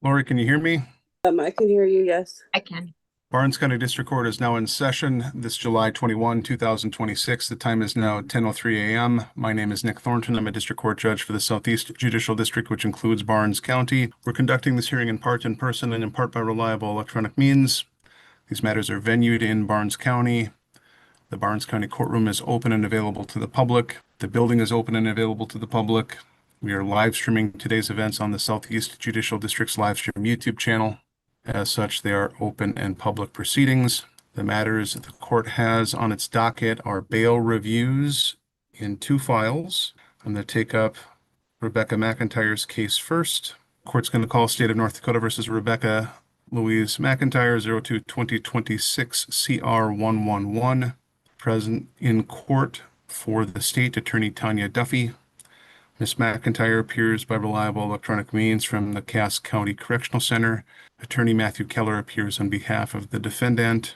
Lori, can you hear me? I can hear you, yes. I can. Barnes County District Court is now in session this July 21, 2026. The time is now 10:03 a.m. My name is Nick Thornton. I'm a district court judge for the Southeast Judicial District, which includes Barnes County. We're conducting this hearing in part in person and in part by reliable electronic means. These matters are venued in Barnes County. The Barnes County Courtroom is open and available to the public. The building is open and available to the public. We are live streaming today's events on the Southeast Judicial District's live stream YouTube channel. As such, they are open and public proceedings. The matters the court has on its docket are bail reviews in two files. I'm going to take up Rebecca McIntyre's case first. Court's going to call State of North Dakota versus Rebecca Louise McIntyre 02-2026 CR 111. Present in court for the state attorney Tanya Duffy. Ms. McIntyre appears by reliable electronic means from the Cass County Correctional Center. Attorney Matthew Keller appears on behalf of the defendant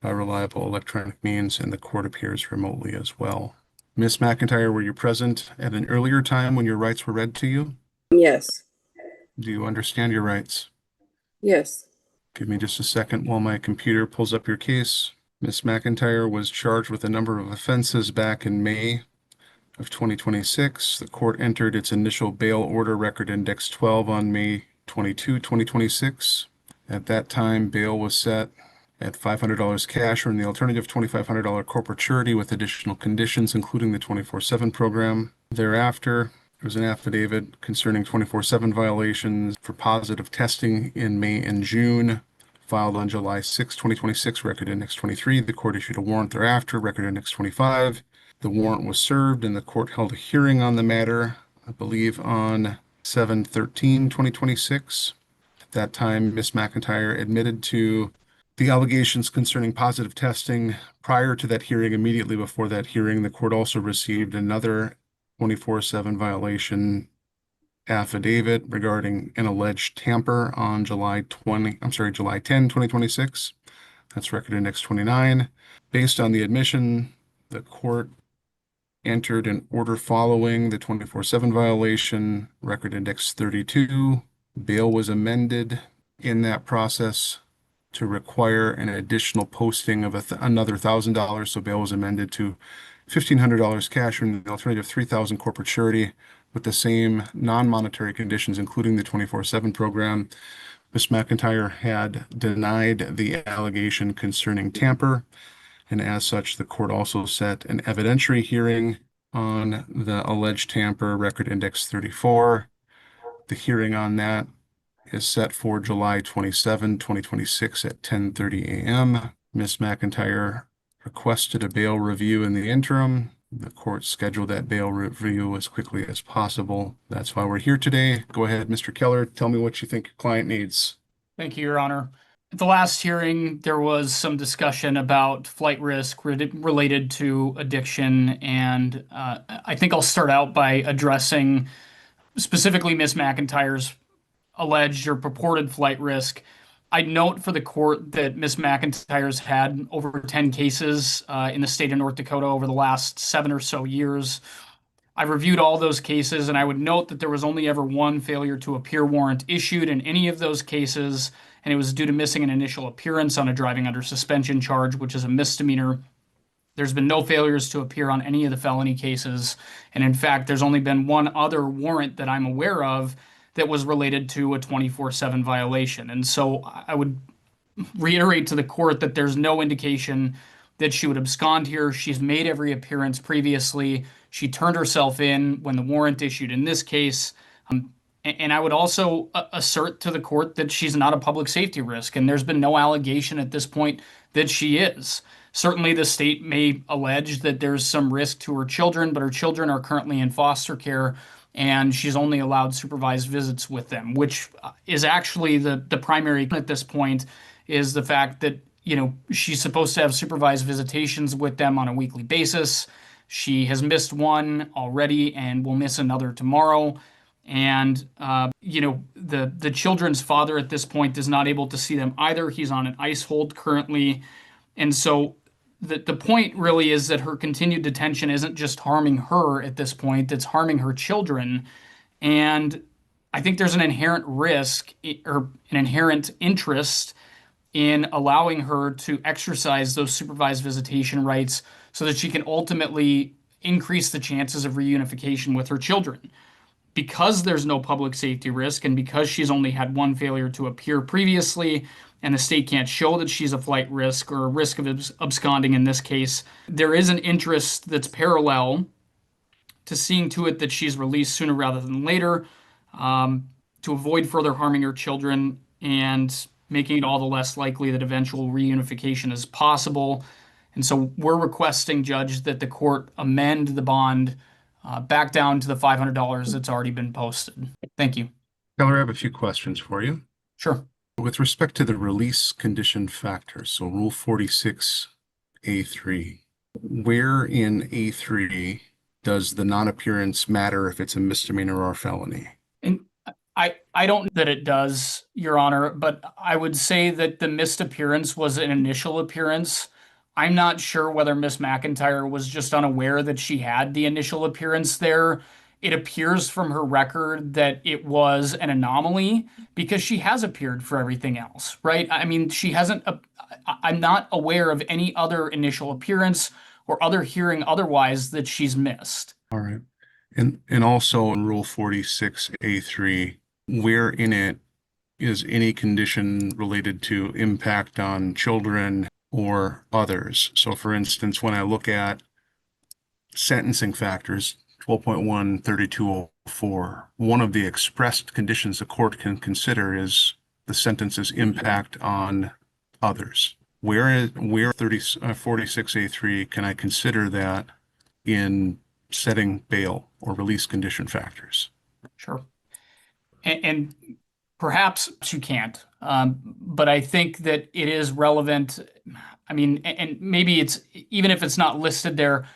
by reliable electronic means, and the court appears remotely as well. Ms. McIntyre, were you present at an earlier time when your rights were read to you? Yes, Do you understand your rights? yes, Give me just a second while my computer pulls up your case. Ms. McIntyre was charged with a number of offenses back in May of 2026. The court entered its initial bail order, record index 12, on May 22, 2026. At that time, bail was set at $500 cash, or in the alternative, $2,500 corporate surety with additional conditions, including the 24/7 program. Thereafter, there was an affidavit concerning 24/7 violations for positive testing in May and June, filed on July 6, 2026, record index 23. The court issued a warrant thereafter, record index 25. The warrant was served and the court held a hearing on the matter, I believe on 7/13/2026. At that time, Ms. McIntyre admitted to the allegations concerning positive testing. Prior to that hearing, immediately before that hearing, the court also received another 24/7 violation affidavit regarding an alleged tamper on July 10, 2026. That's record index 29. Based on the admission, the court entered an order following the 24/7 violation, record index 32. Bail was amended in that process to require an additional posting of another $1,000. So bail was amended to $1,500 cash, or in the alternative, $3,000 corporate surety with the same non-monetary conditions, including the 24/7 program. Ms. McIntyre had denied the allegation concerning tamper, and as such, the court also set an evidentiary hearing on the alleged tamper, record index 34. The hearing on that is set for July 27, 2026 at 10:30 a.m. Ms. McIntyre requested a bail review in the interim. The court scheduled that bail review as quickly as possible. That's why we're here today. Go ahead, Mr. Keller. Tell me what you think your client needs. Thank you, Your Honor. At the last hearing, there was some discussion about flight risk related to addiction, and I think I'll start out by addressing specifically Ms. McIntyre's alleged or purported flight risk. I'd note for the court that Ms. McIntyre's had over 10 cases in the state of North Dakota over the last 7 or so years. I've reviewed all those cases, and I would note that there was only ever one failure to appear warrant issued in any of those cases, and it was due to missing an initial appearance on a driving under suspension charge, which is a misdemeanor. There's been no failures to appear on any of the felony cases, and in fact, there's only been one other warrant that I'm aware of that was related to a 24/7 violation. And so I would reiterate to the court that there's no indication that she would abscond here. She's made every appearance previously. She turned herself in when the warrant issued in this case. And I would also assert to the court that she's not a public safety risk, and there's been no allegation at this point that she is. Certainly, the state may allege that there's some risk to her children, but her children are currently in foster care, and she's only allowed supervised visits with them, which is actually the primary at this point, is the fact that, she's supposed to have supervised visitations with them on a weekly basis. She has missed one already and will miss another tomorrow. And, the children's father at this point is not able to see them either. He's on an ICE hold currently. And so the point really is that her continued detention isn't just harming her at this point, it's harming her children. And I think there's an inherent risk or an inherent interest in allowing her to exercise those supervised visitation rights so that she can ultimately increase the chances of reunification with her children. Because there's no public safety risk and because she's only had one failure to appear previously and the state can't show that she's a flight risk or a risk of absconding in this case, there is an interest that's parallel to seeing to it that she's released sooner rather than later, to avoid further harming her children and making it all the less likely that eventual reunification is possible. And so we're requesting, Judge, that the court amend the bond back down to the $500 that's already been posted. Thank you. Keller, I have a few questions for you. Sure. With respect to the release condition factors, so Rule 46A3, where in A3 does the non-appearance matter if it's a misdemeanor or a felony? And I don't know that it does, Your Honor, but I would say that the missed appearance was an initial appearance. I'm not sure whether Miss McIntyre was just unaware that she had the initial appearance there. It appears from her record that it was an anomaly because she has appeared for everything else, right? I mean, she hasn't, I'm not aware of any other initial appearance or other hearing otherwise that she's missed. All right. And also in Rule 46A3, where in it is any condition related to impact on children or others? So for instance, when I look at sentencing factors, 12.1, 3204, one of the expressed conditions the court can consider is the sentence's impact on others. Where 46A3 can I consider that in setting bail or release condition factors? Sure. And perhaps you can't, but I think that it is relevant. I mean, and maybe it's, even if it's not listed there,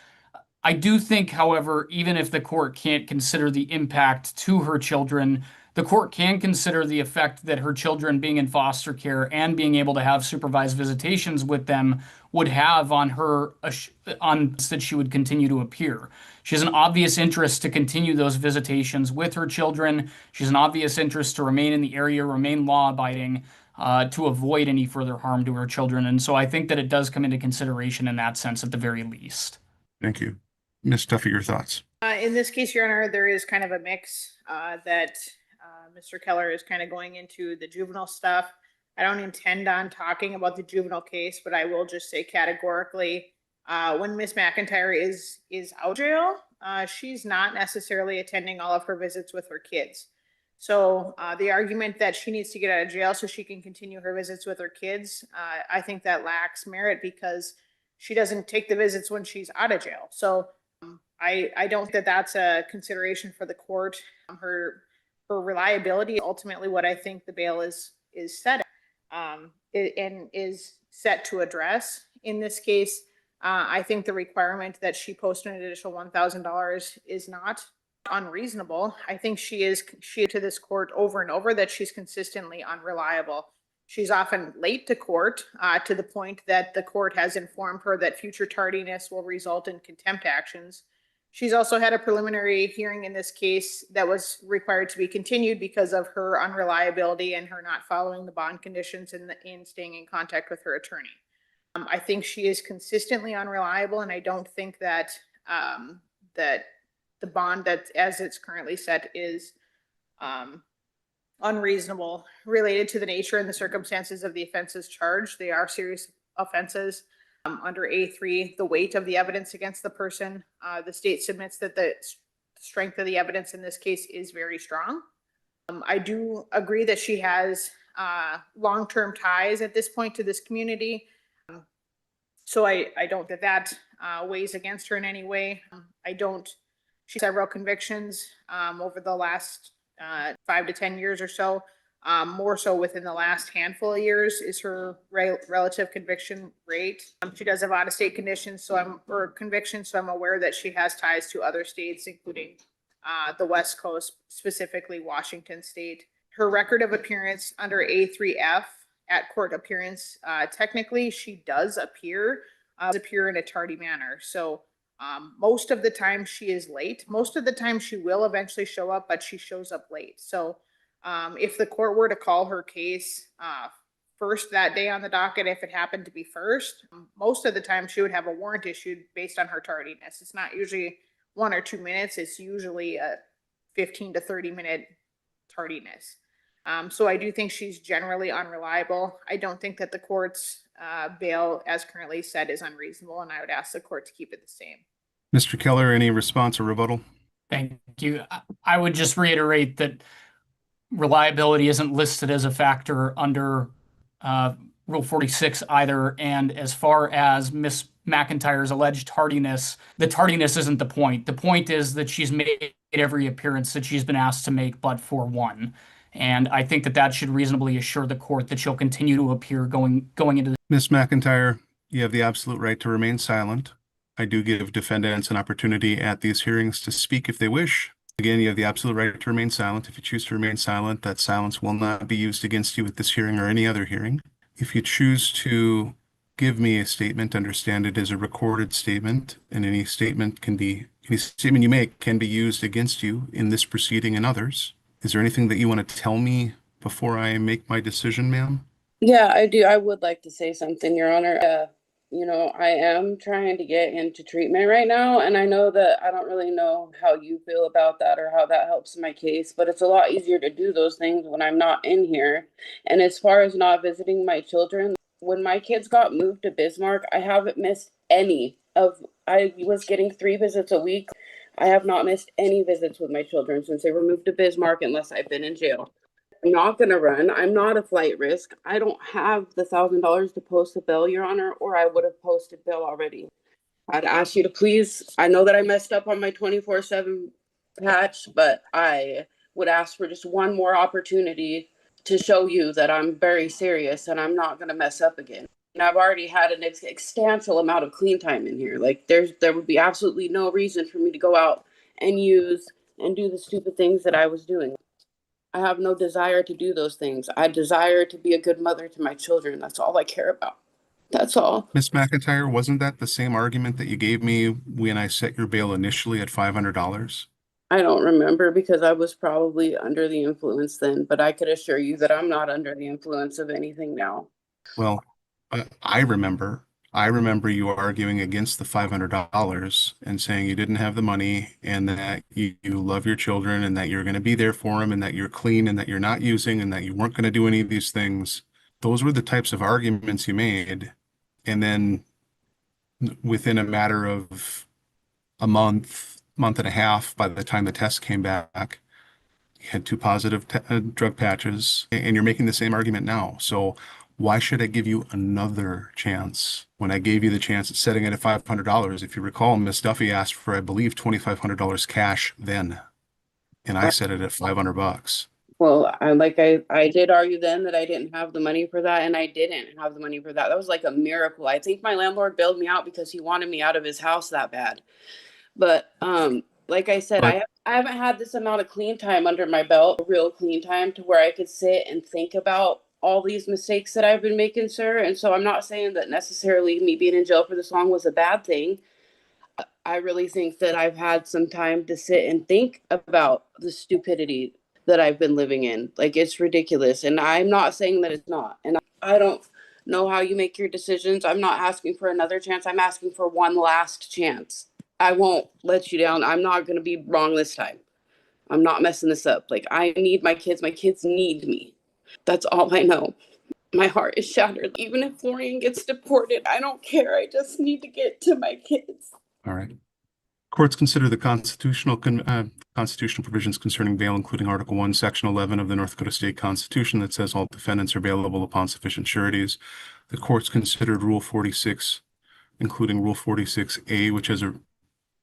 I do think, however, even if the court can't consider the impact to her children, the court can consider the effect that her children being in foster care and being able to have supervised visitations with them would have on her, on that she would continue to appear. She has an obvious interest to continue those visitations with her children. She has an obvious interest to remain in the area, remain law-abiding, to avoid any further harm to her children. And so I think that it does come into consideration in that sense at the very least. Thank you. Ms. Duffy, your thoughts? In this case, Your Honor, there is kind of a mix that Mr. Keller is kind of going into the juvenile stuff. I don't intend on talking about the juvenile case, but I will just say categorically, when Miss McIntyre is out of jail, she's not necessarily attending all of her visits with her kids. So the argument that she needs to get out of jail so she can continue her visits with her kids, I think that lacks merit because she doesn't take the visits when she's out of jail. So I don't think that that's a consideration for the court. Her reliability, ultimately what I think the bail is set and is set to address. In this case, I think the requirement that she post an additional $1,000 is not unreasonable. I think she to this court over and over that she's consistently unreliable. She's often late to court to the point that the court has informed her that future tardiness will result in contempt actions. She's also had a preliminary hearing in this case that was required to be continued because of her unreliability and her not following the bond conditions and in staying in contact with her attorney. I think she is consistently unreliable, and I don't think that that the bond that as it's currently set is unreasonable related to the nature and the circumstances of the offenses charged. They are serious offenses. Under A3, the weight of the evidence against the person, the state submits that the strength of the evidence in this case is very strong. I do agree that she has long-term ties at this point to this community. So I don't think that weighs against her in any way. She has several convictions over the last 5 to 10 years or so. More so within the last handful of years is her relative conviction rate. She does have out-of-state convictions, so I'm aware that she has ties to other states, including the West Coast, specifically Washington State. Her record of appearance under A3F at court appearance, technically she does appear in a tardy manner. So most of the time she is late. Most of the time she will eventually show up, but she shows up late. So If the court were to call her case first that day on the docket, if it happened to be first, most of the time she would have a warrant issued based on her tardiness. It's not usually 1 or 2 minutes. It's usually a 15 to 30-minute tardiness. So I do think she's generally unreliable. I don't think that the court's bail, as currently set, is unreasonable, and I would ask the court to keep it the same. Mr. Keller, any response or rebuttal? Thank you. I would just reiterate that reliability isn't listed as a factor under Rule 46 either. And as far as Miss McIntyre's alleged tardiness, the tardiness isn't the point. The point is that she's made every appearance that she's been asked to make, but for one. And I think that that should reasonably assure the court that she'll continue to appear going into the. Ms. McIntyre, you have the absolute right to remain silent. I do give defendants an opportunity at these hearings to speak if they wish. Again, you have the absolute right to remain silent. If you choose to remain silent, that silence will not be used against you at this hearing or any other hearing. If you choose to give me a statement, understand it as a recorded statement, and any statement you make can be used against you in this proceeding and others. Is there anything that you want to tell me before I make my decision, ma'am? Yeah, I do. I would like to say something, Your Honor. I am trying to get into treatment right now, and I know that I don't really know how you feel about that or how that helps my case, but it's a lot easier to do those things when I'm not in here. And as far as not visiting my children, when my kids got moved to Bismarck, I haven't missed any of, I was getting 3 visits a week. I have not missed any visits with my children since they were moved to Bismarck unless I've been in jail. I'm not going to run. I'm not a flight risk. I don't have the $1,000 to post a bill, Your Honor, or I would have posted bill already. I'd ask you to please, I know that I messed up on my 24/7 patch, but I would ask for just one more opportunity to show you that I'm very serious and I'm not going to mess up again. And I've already had an extensive amount of clean time in here. Like there would be absolutely no reason for me to go out and use and do the stupid things that I was doing. I have no desire to do those things. I desire to be a good mother to my children. That's all I care about. That's all. Ms. McIntyre, wasn't that the same argument that you gave me when I set your bail initially at $500? I don't remember because I was probably under the influence then, but I could assure you that I'm not under the influence of anything now. Well, I remember you arguing against the $500 and saying you didn't have the money and that you love your children and that you're going to be there for them and that you're clean and that you're not using and that you weren't going to do any of these things. Those were the types of arguments you made. And then within a matter of a month and a half, by the time the test came back, you had 2 positive drug patches and you're making the same argument now. So why should I give you another chance when I gave you the chance at setting it at $500? If you recall, Miss Duffy asked for, I believe, $2,500 cash then, and I set it at $500. Well, I did argue then that I didn't have the money for that, and I didn't have the money for that. That was like a miracle. I think my landlord bailed me out because he wanted me out of his house that bad. But like I said, I haven't had this amount of clean time under my belt, real clean time to where I could sit and think about all these mistakes that I've been making, sir. And so I'm not saying that necessarily me being in jail for this long was a bad thing. I really think that I've had some time to sit and think about the stupidity that I've been living in. Like, it's ridiculous. And I'm not saying that it's not. And I don't know how you make your decisions. I'm not asking for another chance. I'm asking for one last chance. I won't let you down. I'm not going to be wrong this time. I'm not messing this up. Like, I need my kids. My kids need me. That's all I know. My heart is shattered. Even if Florian gets deported, I don't care. I just need to get to my kids. All right. Courts consider the constitutional provisions concerning bail, including Article 1, Section 11 of the North Dakota State Constitution that says all defendants are bailable upon sufficient sureties. The courts considered Rule 46, including Rule 46A, which has a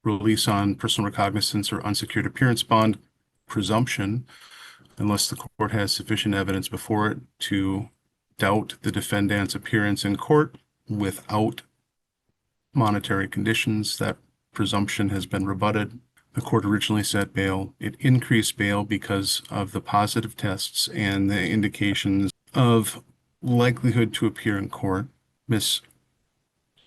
release on personal recognizance or unsecured appearance bond presumption, unless the court has sufficient evidence before it to doubt the defendant's appearance in court without monetary conditions. That presumption has been rebutted. The court originally set bail. It increased bail because of the positive tests and the indications of likelihood to appear in court. Miss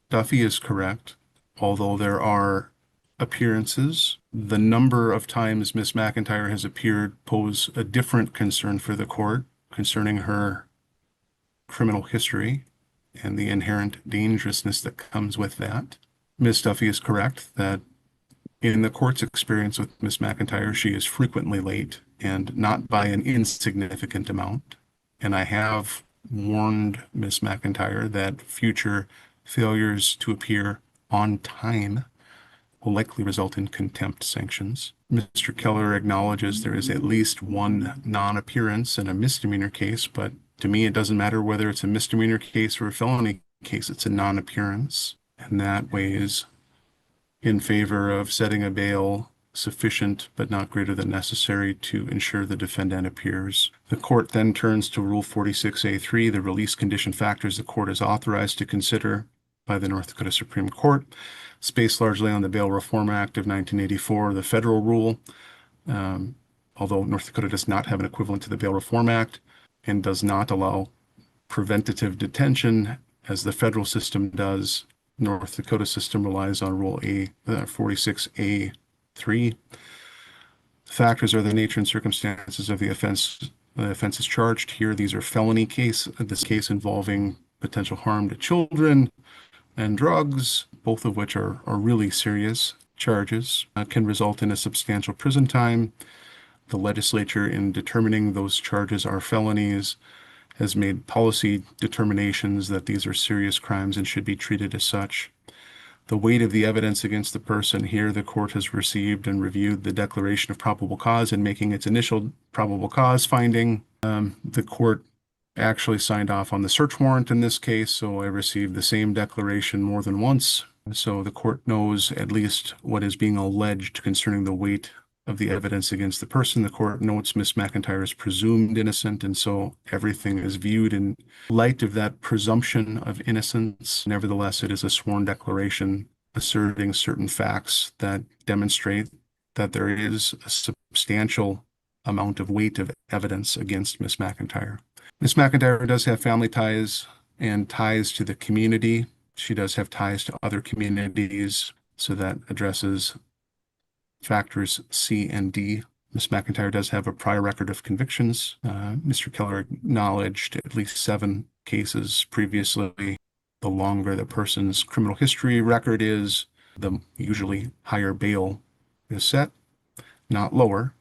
Duffy is correct. Although there are appearances The number of times Miss McIntyre has appeared pose a different concern for the court concerning her criminal history and the inherent dangerousness that comes with that. Ms. Duffy is correct that in the court's experience with Miss McIntyre, she is frequently late and not by an insignificant amount. And I have warned Miss McIntyre that future failures to appear on time will likely result in contempt sanctions. Mr. Keller acknowledges there is at least one non-appearance in a misdemeanor case, but to me, it doesn't matter whether it's a misdemeanor case or a felony case, it's a non-appearance. And that weighs in favor of setting a bail sufficient but not greater than necessary to ensure the defendant appears. The court then turns to Rule 46A3, the release condition factors the court is authorized to consider by the North Dakota Supreme Court. It's based largely on the Bail Reform Act of 1984, the federal rule, although North Dakota does not have an equivalent to the Bail Reform Act and does not allow preventative detention as the federal system does. North Dakota system relies on Rule 46A3. Factors are the nature and circumstances of the offense. The offense is charged here. These are felony case. This case involving potential harm to children and drugs, both of which are really serious charges, can result in a substantial prison time. The legislature, in determining those charges are felonies, has made policy determinations that these are serious crimes and should be treated as such. The weight of the evidence against the person here, the court has received and reviewed the declaration of probable cause and making its initial probable cause finding. The court actually signed off on the search warrant in this case, so I received the same declaration more than once. So the court knows at least what is being alleged concerning the weight of the evidence against the person. The court notes Miss McIntyre is presumed innocent, and so everything is viewed in light of that presumption of innocence. Nevertheless, it is a sworn declaration asserting certain facts that demonstrate that there is a substantial amount of weight of evidence against Miss McIntyre. Miss McIntyre does have family ties and ties to the community. She does have ties to other communities, so that addresses factors C and D. Miss McIntyre does have a prior record of convictions. Mr. Keller acknowledged at least 7 cases previously. The longer the person's criminal history record is, the usually higher bail is set, not lower,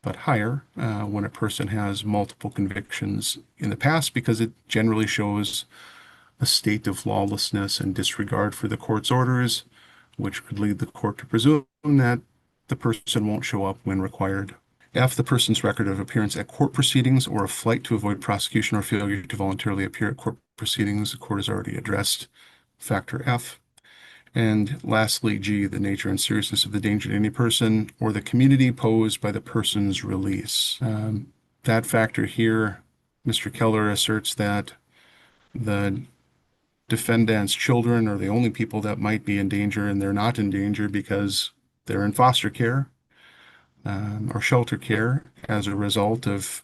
but higher when a person has multiple convictions in the past, because it generally shows a state of lawlessness and disregard for the court's orders, which could lead the court to presume that the person won't show up when required. F, the person's record of appearance at court proceedings or a flight to avoid prosecution or failure to voluntarily appear at court proceedings. The court has already addressed factor F. And lastly, G, the nature and seriousness of the danger to any person or the community posed by the person's release. That factor here, Mr. Keller asserts that the defendant's children are the only people that might be in danger, and they're not in danger because they're in foster care or shelter care as a result of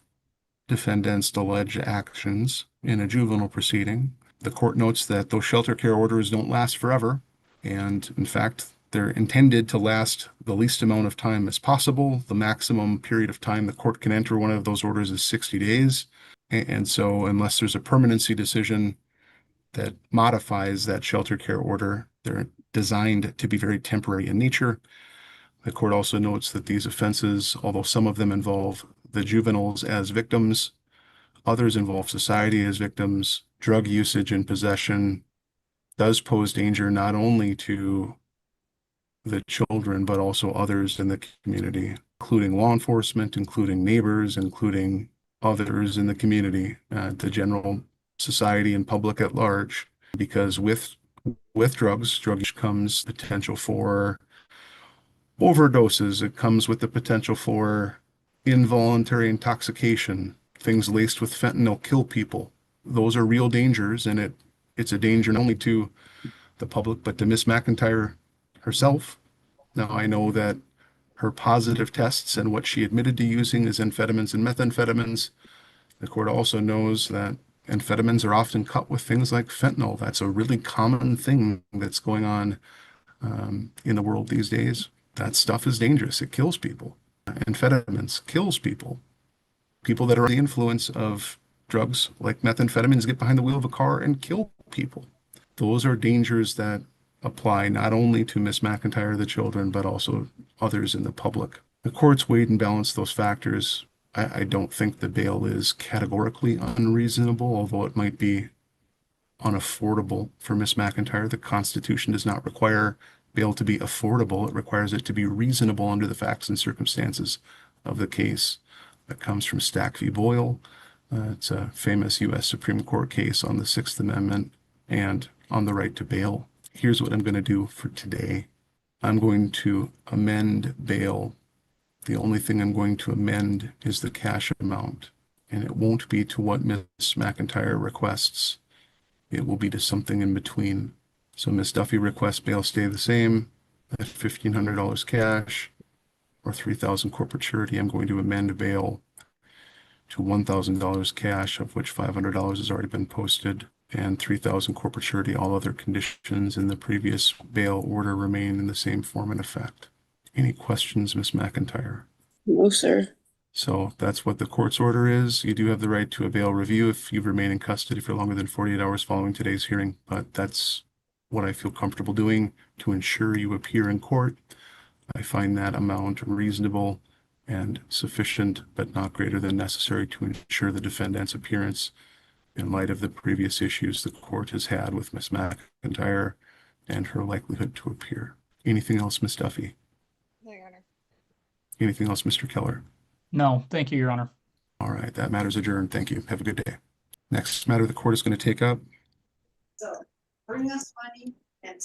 defendant's alleged actions in a juvenile proceeding. The court notes that those shelter care orders don't last forever, and in fact, they're intended to last the least amount of time as possible. The maximum period of time the court can enter one of those orders is 60 days. And so unless there's a permanency decision that modifies that shelter care order, they're designed to be very temporary in nature. The court also notes that these offenses, although some of them involve the juveniles as victims, others involve society as victims. Drug usage and possession does pose danger not only to the children, but also others in the community, including law enforcement, including neighbors, including others in the community, the general society and public at large. Because with drug use comes potential for overdoses. It comes with the potential for involuntary intoxication. Things laced with fentanyl kill people. Those are real dangers, and it's a danger not only to the public, but to Miss McIntyre herself. Now, I know that her positive tests and what she admitted to using is amphetamines and methamphetamines. The court also knows that amphetamines are often cut with things like fentanyl. That's a really common thing that's going on in the world these days. That stuff is dangerous. It kills people. Amphetamines kills people. People that are under the influence of drugs like methamphetamines get behind the wheel of a car and kill people. Those are dangers that apply not only to Miss McIntyre, the children, but also others in the public. The courts weighed and balanced those factors. I don't think the bail is categorically unreasonable, although it might be unaffordable for Miss McIntyre. The Constitution does not require bail to be affordable. It requires it to be reasonable under the facts and circumstances of the case. That comes from Stack v. Boyle. It's a famous U.S. Supreme Court case on the Sixth Amendment and on the right to bail. Here's what I'm going to do for today. I'm going to amend bail. The only thing I'm going to amend is the cash amount, and it won't be to what Miss McIntyre requests. It will be to something in between. So Miss Duffy requests bail stay the same at $1,500 cash or $3,000 corporate surety. I'm going to amend bail to $1,000 cash, of which $500 has already been posted, and $3,000 corporate surety. All other conditions in the previous bail order remain in the same form and effect. Any questions, Miss McIntyre? No, sir. So that's what the court's order is. You do have the right to a bail review if you remain in custody for longer than 48 hours following today's hearing, but that's what I feel comfortable doing to ensure you appear in court. I find that amount reasonable and sufficient, but not greater than necessary to ensure the defendant's appearance in light of the previous issues the court has had with Miss McIntyre and her likelihood to appear. Anything else, Miss Duffy? No, Your Honor. Anything else, Mr. Keller? No, thank you, Your Honor. All right, that matter's adjourned. Thank you. Have a good day. Next matter the court is going to take up. So bring us money and.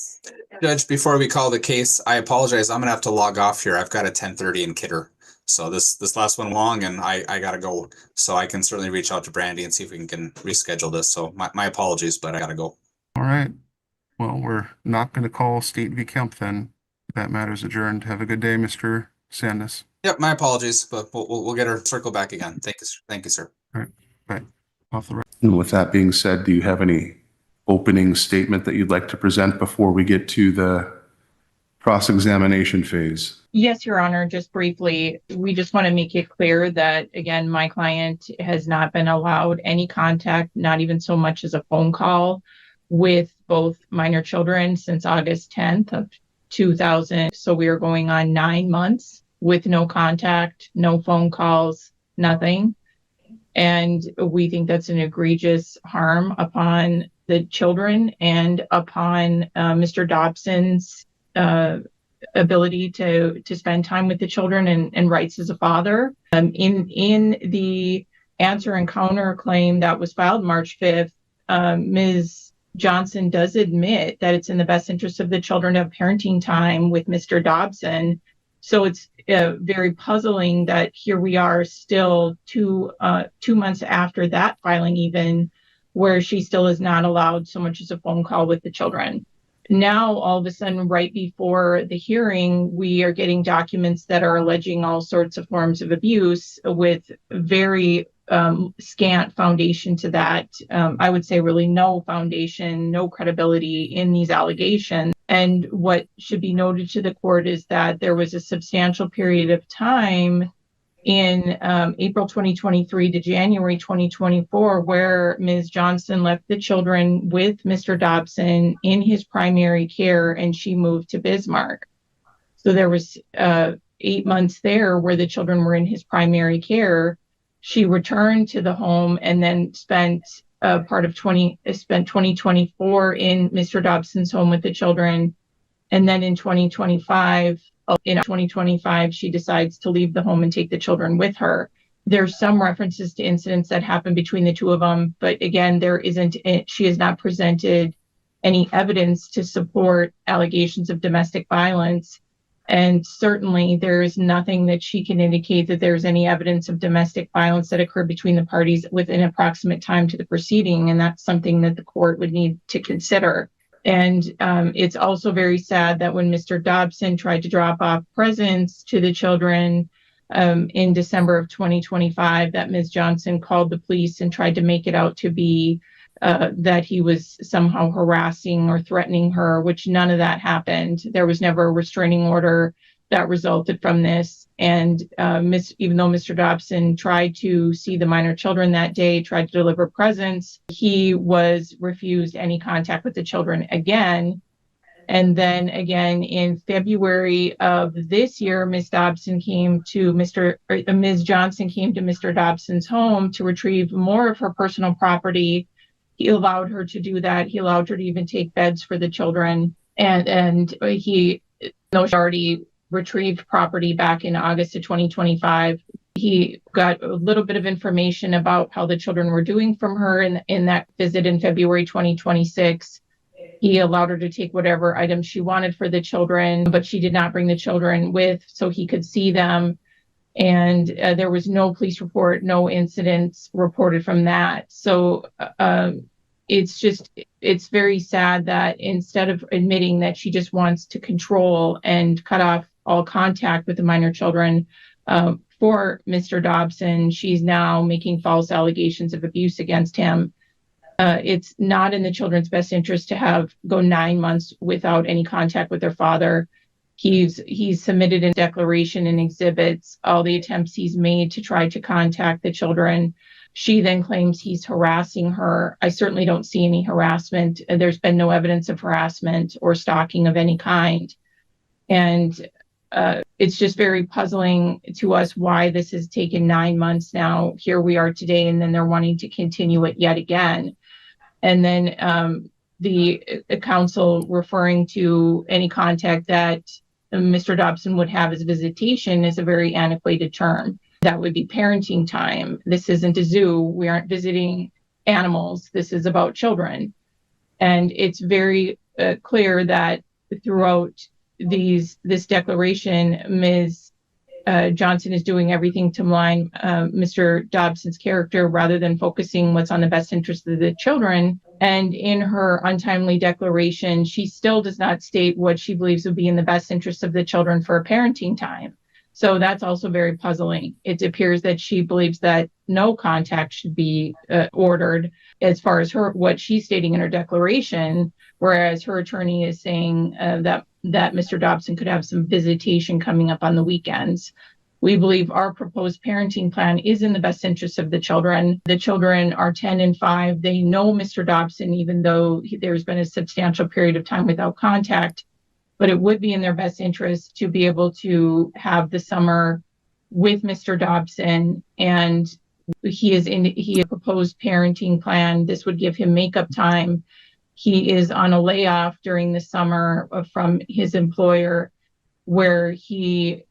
Judge, before we call the case, I apologize. I'm gonna have to log off here. I've got a 10:30 in Kidder. So this last one long and I gotta go. So I can certainly reach out to Brandy and see if we can reschedule this. So my apologies, but I gotta go. All right. Well, we're not going to call State v. Kemp then. That matter's adjourned. Have a good day, Mr. Sandus. Yep, my apologies, but we'll get her circle back again. Thank you, sir. All right. Bye. Off the record. And with that being said, do you have any opening statement that you'd like to present before we get to the cross-examination phase? Yes, Your Honor, just briefly, we just want to make it clear that, again, my client has not been allowed any contact, not even so much as a phone call, with both minor children since August 10th of 2000. So we are going on 9 months with no contact, no phone calls, nothing. And we think that's an egregious harm upon the children and upon Mr. Dobson's ability to spend time with the children and rights as a father. In the answer and counter claim that was filed March 5th, Ms. Johnson does admit that it's in the best interest of the children to have parenting time with Mr. Dobson. So it's very puzzling that here we are still 2 months after that filing even, where she still is not allowed so much as a phone call with the children. Now, all of a sudden, right before the hearing, we are getting documents that are alleging all sorts of forms of abuse with very scant foundation to that. I would say really no foundation, no credibility in these allegations. And what should be noted to the court is that there was a substantial period of time in April 2023 to January 2024 where Ms. Johnson left the children with Mr. Dobson in his primary care and she moved to Bismarck. So there was 8 months there where the children were in his primary care. She returned to the home and then spent 2024 in Mr. Dobson's home with the children. And then in 2025, she decides to leave the home and take the children with her. There's some references to incidents that happened between the two of them, but again, she has not presented any evidence to support allegations of domestic violence. And certainly there is nothing that she can indicate that there's any evidence of domestic violence that occurred between the parties within approximate time to the proceeding. And that's something that the court would need to consider. And it's also very sad that when Mr. Dobson tried to drop off presents to the children in December of 2025, that Ms. Johnson called the police and tried to make it out to be that he was somehow harassing or threatening her, which none of that happened. There was never a restraining order that resulted from this. And even though Mr. Dobson tried to see the minor children that day, tried to deliver presents, he was refused any contact with the children again. And then again in February of this year, Ms. Johnson came to Mr. Dobson's home to retrieve more of her personal property. He allowed her to do that. He allowed her to even take beds for the children. And he already retrieved property back in August of 2025. He got a little bit of information about how the children were doing from her in that visit in February 2026. He allowed her to take whatever items she wanted for the children, but she did not bring the children with so he could see them. And there was no police report, no incidents reported from that. So it's very sad that instead of admitting that she just wants to control and cut off all contact with the minor children for Mr. Dobson, she's now making false allegations of abuse against him. It's not in the children's best interest to go 9 months without any contact with their father. He's submitted a declaration and exhibits all the attempts he's made to try to contact the children. She then claims he's harassing her. I certainly don't see any harassment. There's been no evidence of harassment or stalking of any kind. And it's just very puzzling to us why this has taken 9 months now. Here we are today, and then they're wanting to continue it yet again. And then the counsel referring to any contact that Mr. Dobson would have as visitation is a very antiquated term. That would be parenting time. This isn't a zoo. We aren't visiting animals. This is about children. And it's very clear that throughout this declaration, Ms. Johnson is doing everything to malign Mr. Dobson's character rather than focusing what's on the best interest of the children. And in her untimely declaration, she still does not state what she believes would be in the best interest of the children for parenting time. So that's also very puzzling. It appears that she believes that no contact should be ordered as far as what she's stating in her declaration, whereas her attorney is saying that Mr. Dobson could have some visitation coming up on the weekends. We believe our proposed parenting plan is in the best interest of the children. The children are 10 and 5. They know Mr. Dobson, even though there's been a substantial period of time without contact, but it would be in their best interest to be able to have the summer with Mr. Dobson. And he has proposed parenting plan. This would give him makeup time. He is on a layoff during the summer from his employer, where the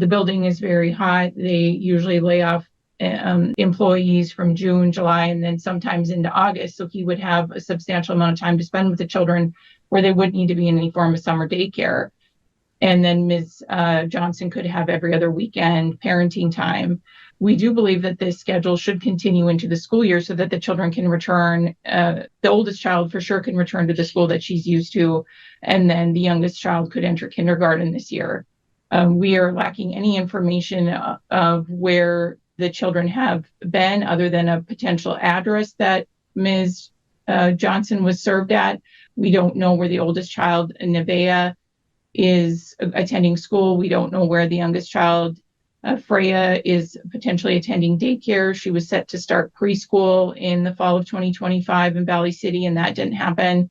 building is very hot. They usually lay off employees from June, July, and then sometimes into August. So he would have a substantial amount of time to spend with the children where they wouldn't need to be in any form of summer daycare. And then Ms. Johnson could have every other weekend parenting time. We do believe that this schedule should continue into the school year so that the children can return. The oldest child for sure can return to the school that she's used to, and then the youngest child could enter kindergarten this year. We are lacking any information of where the children have been other than a potential address that Ms. Johnson was served at. We don't know where the oldest child, Nevaeh, is attending school. We don't know where the youngest child, Freya, is potentially attending daycare. She was set to start preschool in the fall of 2025 in Valley City, and that didn't happen.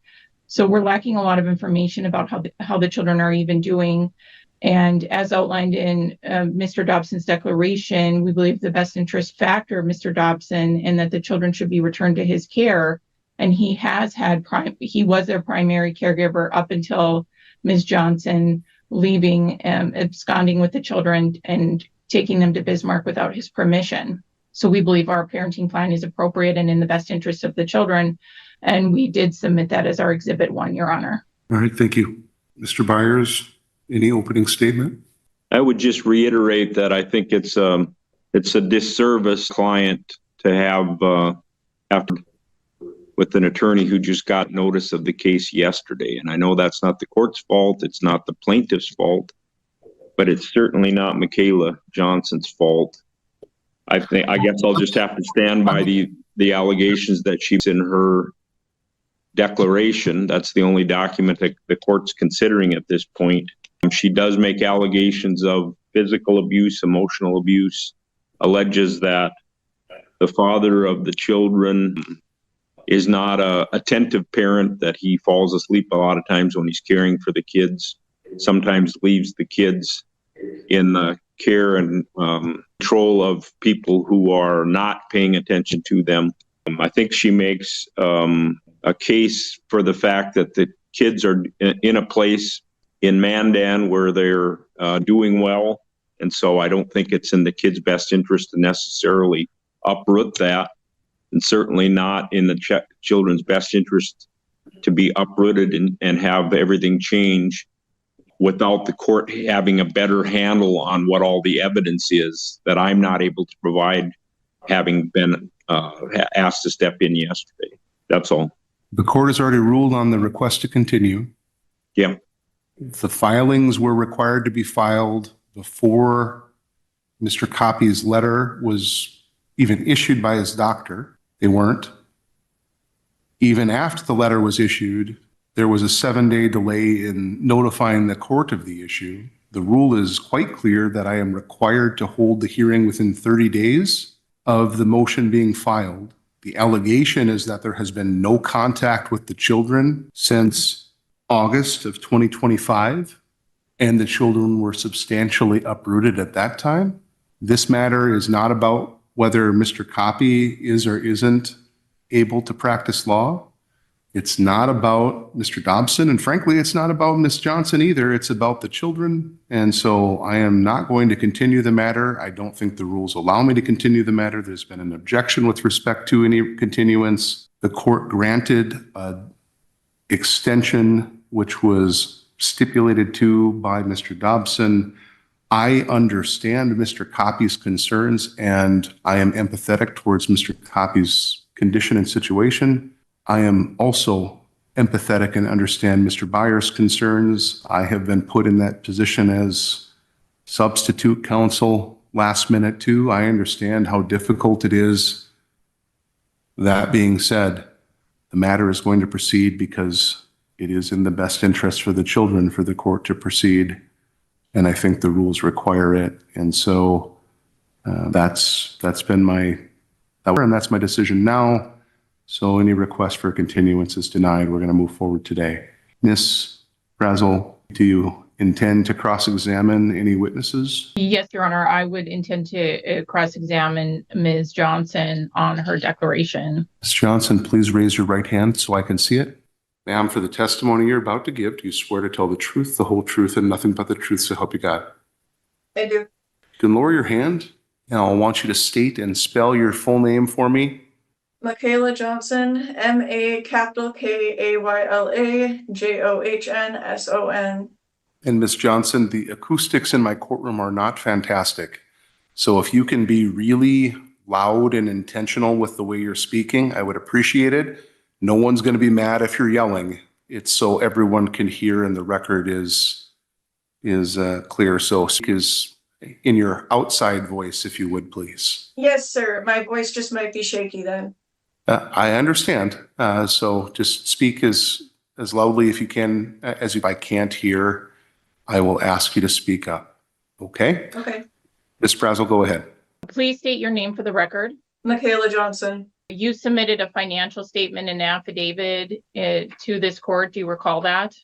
So we're lacking a lot of information about how the children are even doing. And as outlined in Mr. Dobson's declaration, we believe the best interest factor of Mr. Dobson and that the children should be returned to his care. And he was their primary caregiver up until Ms. Johnson leaving, absconding with the children and taking them to Bismarck without his permission. So we believe our parenting plan is appropriate and in the best interest of the children. And we did submit that as our Exhibit 1, Your Honor. All right, thank you. Mr. Byers, any opening statement? I would just reiterate that I think it's a disservice client to have after with an attorney who just got notice of the case yesterday. And I know that's not the court's fault. It's not the plaintiff's fault, but it's certainly not Michaela Johnson's fault. I guess I'll just have to stand by the allegations that she's in her declaration. That's the only document that the court's considering at this point. She does make allegations of physical abuse, emotional abuse, alleges that the father of the children is not a attentive parent, that he falls asleep a lot of times when he's caring for the kids, sometimes leaves the kids in the care and control of people who are not paying attention to them. I think she makes a case for the fact that the kids are in a place in Mandan where they're doing well. And so I don't think it's in the kids' best interest to necessarily uproot that, and certainly not in the children's best interest to be uprooted and have everything change without the court having a better handle on what all the evidence is that I'm not able to provide, having been asked to step in yesterday. That's all. The court has already ruled on the request to continue. Yeah. The filings were required to be filed before Mr. Copy's letter was even issued by his doctor. They weren't. Even after the letter was issued, there was a 7-day delay in notifying the court of the issue. The rule is quite clear that I am required to hold the hearing within 30 days of the motion being filed. The allegation is that there has been no contact with the children since August of 2025, and the children were substantially uprooted at that time. This matter is not about whether Mr. Copy is or isn't able to practice law. It's not about Mr. Dobson, and frankly, it's not about Ms. Johnson either. It's about the children. And so I am not going to continue the matter. I don't think the rules allow me to continue the matter. There's been an objection with respect to any continuance. The court granted an extension, which was stipulated to by Mr. Dobson. I understand Mr. Copy's concerns, and I am empathetic towards Mr. Copy's condition and situation. I am also empathetic and understand Mr. Byers' concerns. I have been put in that position as substitute counsel last minute too. I understand how difficult it is. That being said, the matter is going to proceed because it is in the best interest for the children for the court to proceed. And I think the rules require it. And so that's been and that's my decision now. So any request for continuance is denied. We're going to move forward today. Ms. Brazel, do you intend to cross-examine any witnesses? Yes, Your Honor, I would intend to cross-examine Ms. Johnson on her declaration. Ms. Johnson, please raise your right hand so I can see it. Ma'am, for the testimony you're about to give, do you swear to tell the truth, the whole truth, and nothing but the truth, so help you God? I do. You can lower your hand, and I'll want you to state and spell your full name for me. Michaela Johnson, MaKayla And Ms. Johnson, the acoustics in my courtroom are not fantastic. So if you can be really loud and intentional with the way you're speaking, I would appreciate it. No one's going to be mad if you're yelling. It's so everyone can hear and the record is clear. So speak is in your outside voice, if you would, please. Yes, sir. My voice just might be shaky then. I understand. So just speak as loudly if you can, as if I can't hear, I will ask you to speak up. Okay? Okay. Ms. Brazel, go ahead. Please state your name for the record. Michaela Johnson. You submitted a financial statement and affidavit to this court. Do you recall that?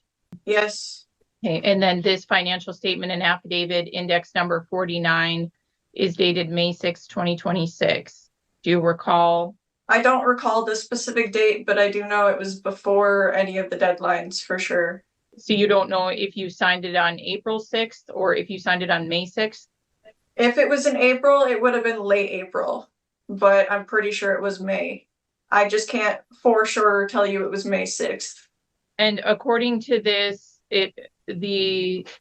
Yes. Okay. And then this financial statement and affidavit, index number 49, is dated May 6, 2026. Do you recall? I don't recall the specific date, but I do know it was before any of the deadlines for sure. So you don't know if you signed it on April 6th or if you signed it on May 6th? If it was in April, it would have been late April, but I'm pretty sure it was May. I just can't for sure tell you it was May 6th. And according to this, affidavit,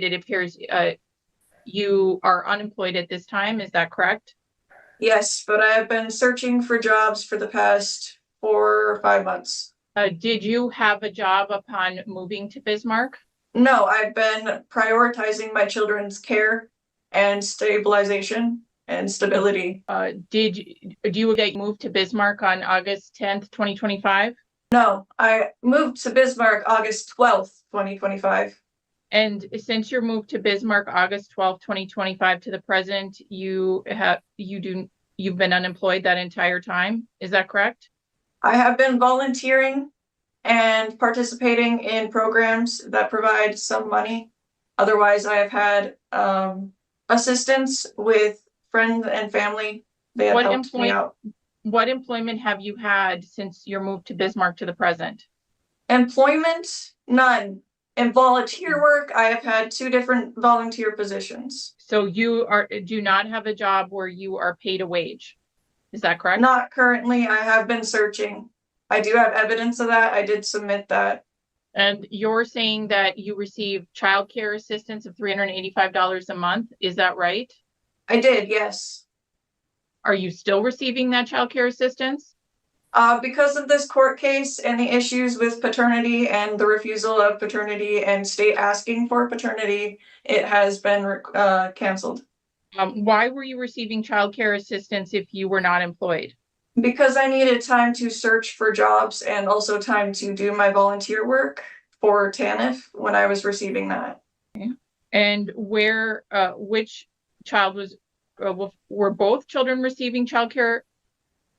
it appears you are unemployed at this time. Is that correct? Yes, but I have been searching for jobs for the past 4 or 5 months. Did you have a job upon moving to Bismarck? No, I've been prioritizing my children's care and stabilization and stability. Do you move to Bismarck on August 10th, 2025? No, I moved to Bismarck August 12th, 2025. And since your move to Bismarck, August 12th, 2025 to the present, you've been unemployed that entire time. Is that correct? I have been volunteering and participating in programs that provide some money. Otherwise, I have had assistance with friends and family. They have helped me out. What employment have you had since your move to Bismarck to the present? Employment, none. In volunteer work, I have had 2 different volunteer positions. So you do not have a job where you are paid a wage. Is that correct? Not currently. I have been searching. I do have evidence of that. I did submit that. And you're saying that you receive childcare assistance of $385 a month. Is that right? I did, yes. Are you still receiving that childcare assistance? Because of this court case and the issues with paternity and the refusal of paternity and state asking for paternity, it has been canceled. Why were you receiving childcare assistance if you were not employed? Because I needed time to search for jobs and also time to do my volunteer work for TANF when I was receiving that. Okay. And which child were both children receiving childcare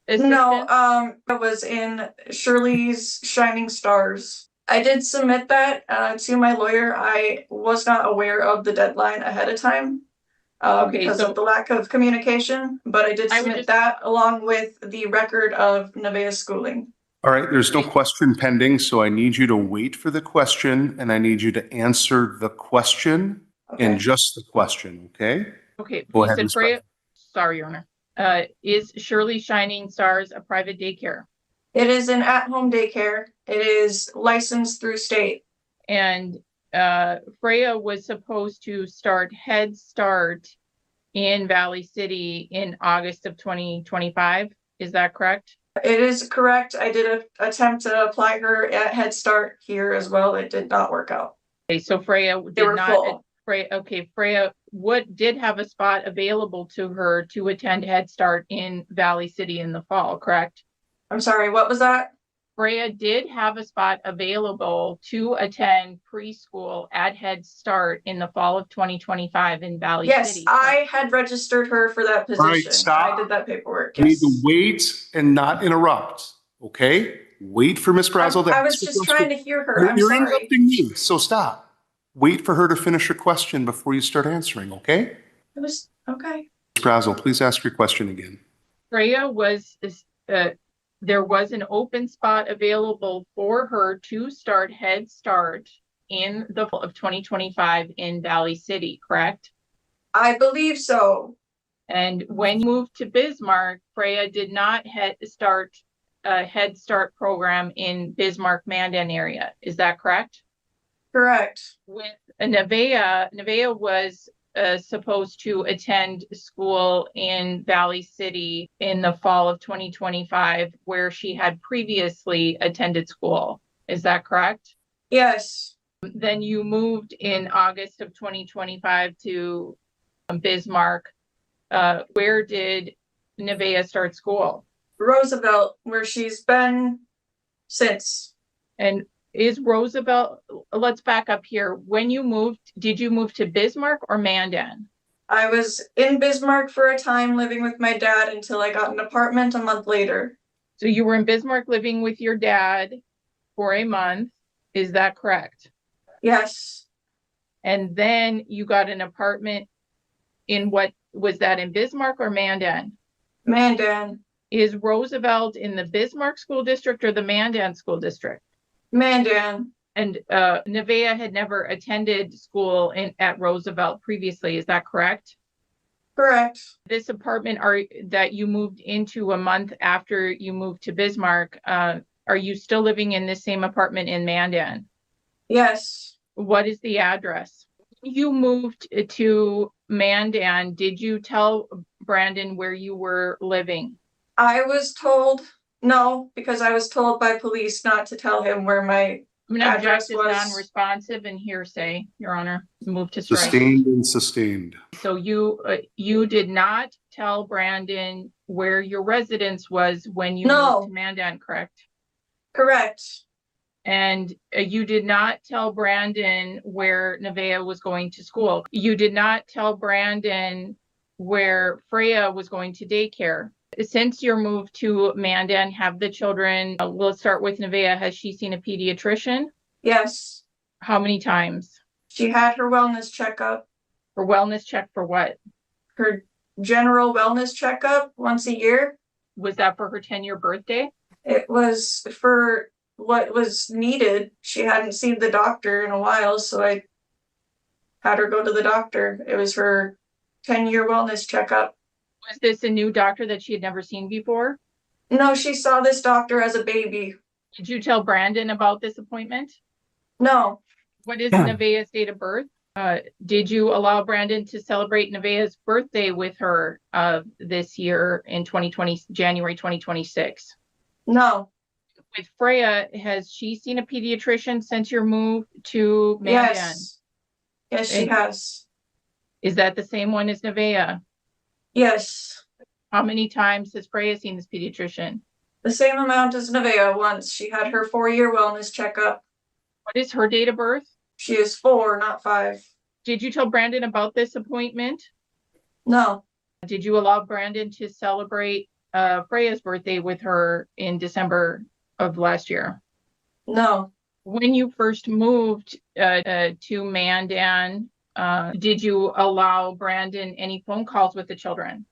assistance? No, it was in Shirley's Shining Stars. I did submit that to my lawyer. I was not aware of the deadline ahead of time. Because of the lack of communication, but I did submit that along with the record of Nevaeh's schooling. All right, there's no question pending, so I need you to wait for the question, and I need you to answer the question and just the question, okay? Okay. Go ahead, Ms. Freya, sorry, Your Honor. Is Shirley Shining Stars a private daycare? It is an at-home daycare. It is licensed through state. And Freya was supposed to start Head Start in Valley City in August of 2025. Is that correct? It is correct. I did attempt to apply her at Head Start here as well. It did not work out. Okay, so Freya did not. Freya did have a spot available to her to attend Head Start in Valley City in the fall, correct? I'm sorry, what was that? Freya did have a spot available to attend preschool at Head Start in the fall of 2025 in Valley City. Yes, I had registered her for that position. All right, stop. I did that paperwork. You need to wait and not interrupt, okay? Wait for Ms. Brazel to I was just trying to hear her. I'm You're sorry. interrupting me, so stop. Wait for her to finish her question before you start answering, okay? It was okay. Ms. Brazel, please ask your question again. Freya there was an open spot available for her to start Head Start in the fall of 2025 in Valley City, correct? I believe so. And when you moved to Bismarck, Freya did not start a Head Start program in Bismarck Mandan area. Is that correct? Correct. With Nevaeh was supposed to attend school in Valley City in the fall of 2025, where she had previously attended school. Is that correct? Yes. Then you moved in August of 2025 to Bismarck. Where did Nevaeh start school? Roosevelt, where she's been since. And is Roosevelt, let's back up here. When you moved, did you move to Bismarck or Mandan? I was in Bismarck for a time living with my dad until I got an apartment a month later. So you were in Bismarck living with your dad for a month. Is that correct? Yes. And then you got an apartment in what was that, in Bismarck or Mandan? Mandan. Is Roosevelt in the Bismarck school district or the Mandan school district? Mandan. And Nevaeh had never attended school at Roosevelt previously. Is that correct? Correct. This apartment that you moved into a month after you moved to Bismarck, are you still living in the same apartment in Mandan? Yes. What is the address? You moved to Mandan. Did you tell Brandon where you were living? I was told no, because I was told by police not to tell him where my address was. Non-responsive and hearsay, Your Honor. Move to strike. Sustained and sustained. So you did not tell Brandon where your residence was when you moved to Mandan, correct? Correct. And you did not tell Brandon where Nevaeh was going to school. You did not tell Brandon where Freya was going to daycare. Since your move to Mandan, have the children, let's start with Nevaeh, has she seen a pediatrician? Yes. How many times? She had her wellness checkup. For wellness check for what? Her general wellness checkup once a year. Was that for her 10-year birthday? It was for what was needed. She hadn't seen the doctor in a while, so I had her go to the doctor. It was her 10-year wellness checkup. Was this a new doctor that she had never seen before? No, she saw this doctor as a baby. Did you tell Brandon about this appointment? No. What is Nevaeh's date of birth? Did you allow Brandon to celebrate Nevaeh's birthday with her this year in January 2026? No. With Freya, has she seen a pediatrician since your move to Mandan? Yes. Yes, she has. Is that the same one as Nevaeh? Yes. How many times has Freya seen this pediatrician? The same amount as Nevaeh once. She had her 4-year wellness checkup. What is her date of birth? She is 4, not 5. Did you tell Brandon about this appointment? No. Did you allow Brandon to celebrate Freya's birthday with her in December of last year? No. When you first moved to Mandan, did you allow Brandon any phone calls with the children?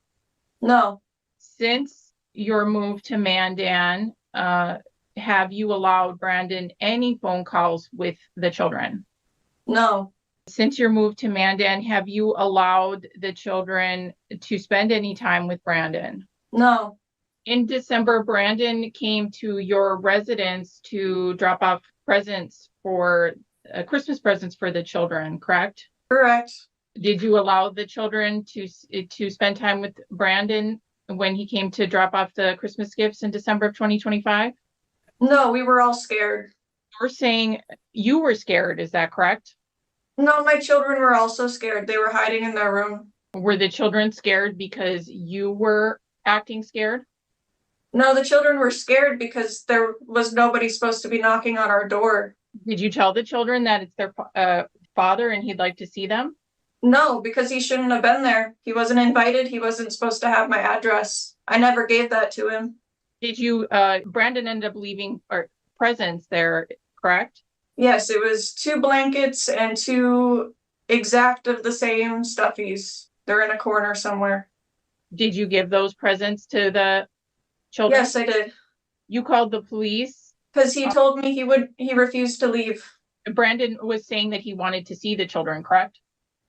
No. Since your move to Mandan, have you allowed Brandon any phone calls with the children? No. Since your move to Mandan, have you allowed the children to spend any time with Brandon? No. In December, Brandon came to your residence to drop off presents for Christmas presents for the children, correct? Correct. Did you allow the children to spend time with Brandon when he came to drop off the Christmas gifts in December of 2025? No, we were all scared. You're saying you were scared, is that correct? No, my children were also scared. They were hiding in their room. Were the children scared because you were acting scared? No, the children were scared because there was nobody supposed to be knocking on our door. Did you tell the children that it's their father and he'd like to see them? No, because he shouldn't have been there. He wasn't invited. He wasn't supposed to have my address. I never gave that to him. Did you, Brandon ended up leaving presents there, correct? Yes, it was 2 blankets and 2 exact of the same stuffies. They're in a corner somewhere. Did you give those presents to the children? Yes, I did. You called the police? Because he told me he refused to leave. Brandon was saying that he wanted to see the children, correct?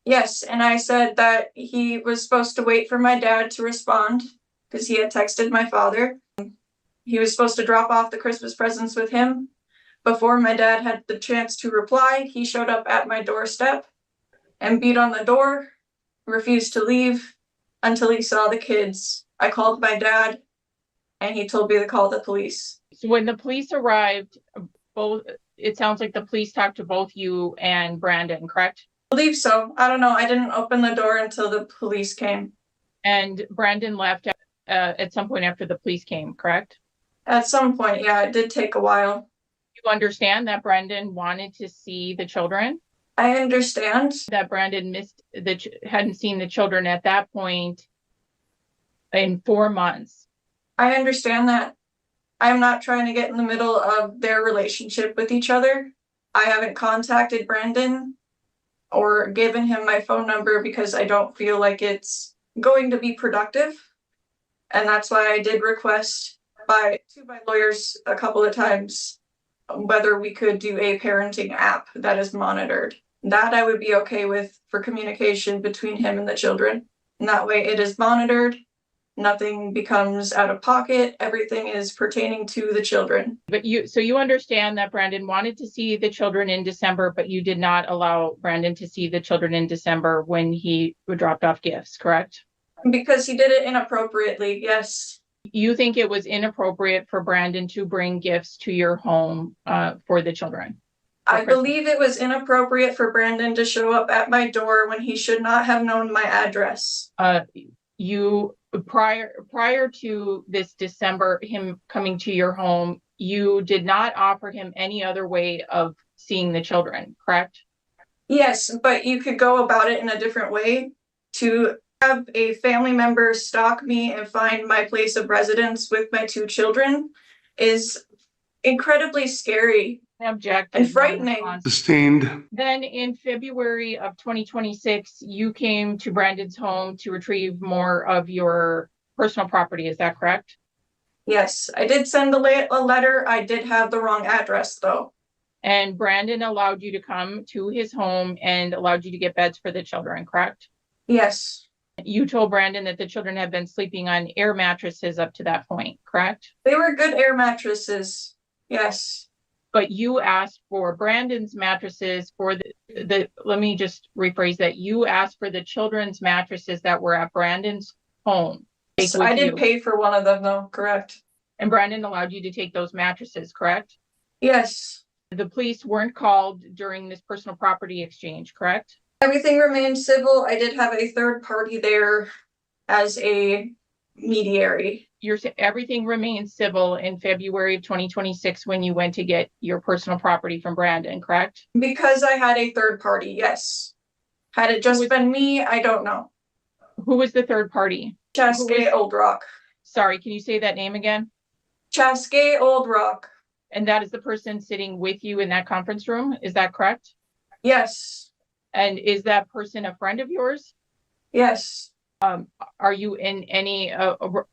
Yes, and I said that he was supposed to wait for my dad to respond because he had texted my father. He was supposed to drop off the Christmas presents with him. Before my dad had the chance to reply, he showed up at my doorstep and beat on the door, refused to leave until he saw the kids. I called my dad and he told me to call the police. So when the police arrived, it sounds like the police talked to both you and Brandon, correct? I believe so. I don't know. I didn't open the door until the police came. And Brandon left at some point after the police came, correct? At some point, yeah, it did take a while. You understand that Brandon wanted to see the children? I understand. That Brandon hadn't seen the children at that point in 4 months. I understand that. I'm not trying to get in the middle of their relationship with each other. I haven't contacted Brandon or given him my phone number because I don't feel like it's going to be productive. And that's why I did request to my lawyers a couple of times whether we could do a parenting app that is monitored. That I would be okay with for communication between him and the children. And that way it is monitored. Nothing becomes out of pocket. Everything is pertaining to the children. But you understand that Brandon wanted to see the children in December, but you did not allow Brandon to see the children in December when he dropped off gifts, correct? Because he did it inappropriately, yes. You think it was inappropriate for Brandon to bring gifts to your home for the children? I believe it was inappropriate for Brandon to show up at my door when he should not have known my address. You prior to this December, him coming to your home, you did not offer him any other way of seeing the children, correct? Yes, but you could go about it in a different way. To have a family member stalk me and find my place of residence with my 2 children is incredibly scary Object and is not a frightening. response. Sustained. Then in February of 2026, you came to Brandon's home to retrieve more of your personal property. Is that correct? Yes, I did send a letter. I did have the wrong address though. And Brandon allowed you to come to his home and allowed you to get beds for the children, correct? Yes, You told Brandon that the children had been sleeping on air mattresses up to that point, correct? they were good air mattresses. Yes, But you asked for Brandon's mattresses for let me just rephrase that. You asked for the children's mattresses that were at Brandon's home. so I did pay for one of them though, correct? And Brandon allowed you to take those mattresses, correct? Yes, The police weren't called during this personal property exchange, correct? everything remained civil. I did have a third party there as a mediary. Everything remained civil in February of 2026 when you went to get your personal property from Brandon, correct? Because I had a third party, yes. Had it just been me, I don't know. Who was the third party? Chaskey Old Rock. Sorry, can you say that name again? Chaskey Old Rock. And that is the person sitting with you in that conference room, is that correct? Yes, And is that person a friend of yours? yes, Are you in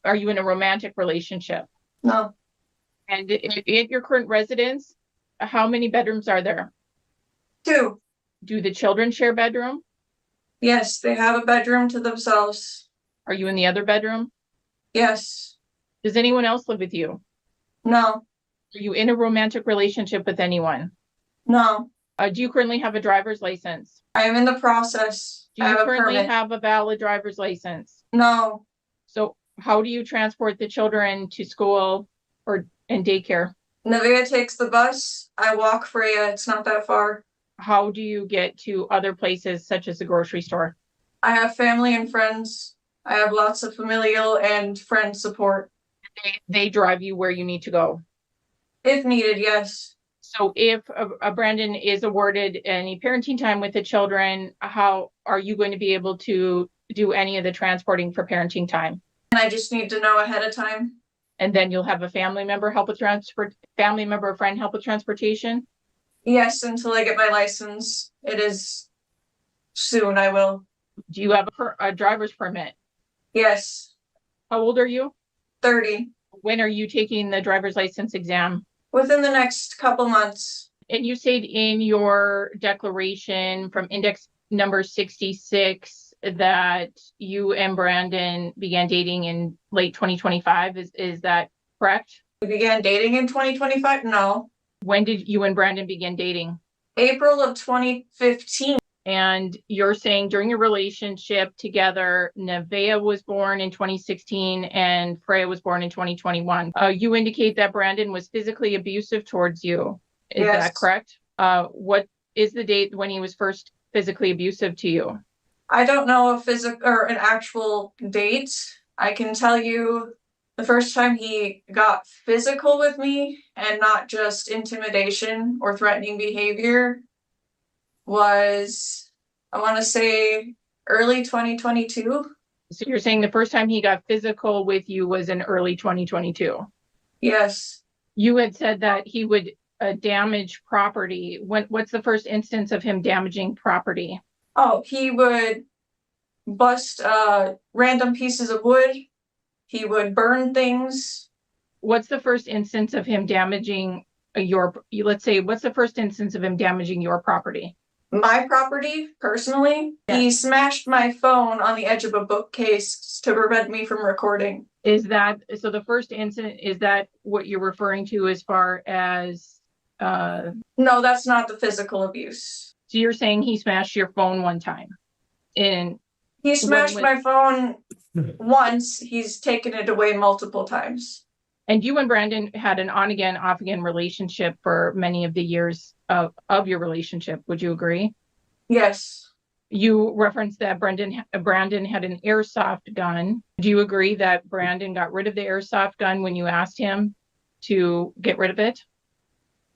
are you in a romantic relationship? no, And at your current residence, how many bedrooms are there? 2. Do the children share bedroom? Yes, they have a bedroom to themselves. Are you in the other bedroom? Yes, Does anyone else live with you? no, Are you in a romantic relationship with anyone? no. Do you currently have a driver's license? I am in the process. Do I you have a currently permit. have a valid driver's license? No, So how do you transport the children to school or in daycare? Nevaeh takes the bus. I walk Freya. It's not that far. How do you get to other places such as the grocery store? I have family and friends. I have lots of familial and friend support. They drive you where you need to go. If needed, yes. So if a Brandon is awarded any parenting time with the children, how are you going to be able to do any of the transporting for parenting time? And I just need to know ahead of time. And then you'll have a family member help with family member or friend help with transportation? Yes, until I get my license. It is soon, I will. Do you have a driver's permit? Yes, How old are you? 30. When are you taking the driver's license exam? Within the next couple months. And you said in your declaration from index number 66 that you and Brandon began dating in late 2025. Is that correct? We began dating in 2025? No. When did you and Brandon begin dating? April of 2015. And you're saying during your relationship together, Nevaeh was born in 2016 and Freya was born in 2021. You indicate that Brandon was physically abusive towards you. Is Yes. that correct? What is the date when he was first physically abusive to you? I don't know a physical or an actual date. I can tell you the first time he got physical with me and not just intimidation or threatening behavior was, I want to say, early 2022. So you're saying the first time he got physical with you was in early 2022. Yes. You had said that he would damage property. What's the first instance of him damaging property? Oh, he would bust random pieces of wood. He would burn things. What's the first instance of him damaging what's the first instance of him damaging your property? My property, personally, Yes. He smashed my phone on the edge of a bookcase to prevent me from recording. Is that so? The first incident, is that what you're referring to as far as? No, that's not the physical abuse. So you're saying he smashed your phone one time, and He smashed When- my phone once. He's taken it away multiple times. you and Brandon had an on again, off again relationship for many of the years of your relationship. Would you agree? Yes. You referenced that Brandon had an airsoft gun. Do you agree that Brandon got rid of the airsoft gun when you asked him? to get rid of it?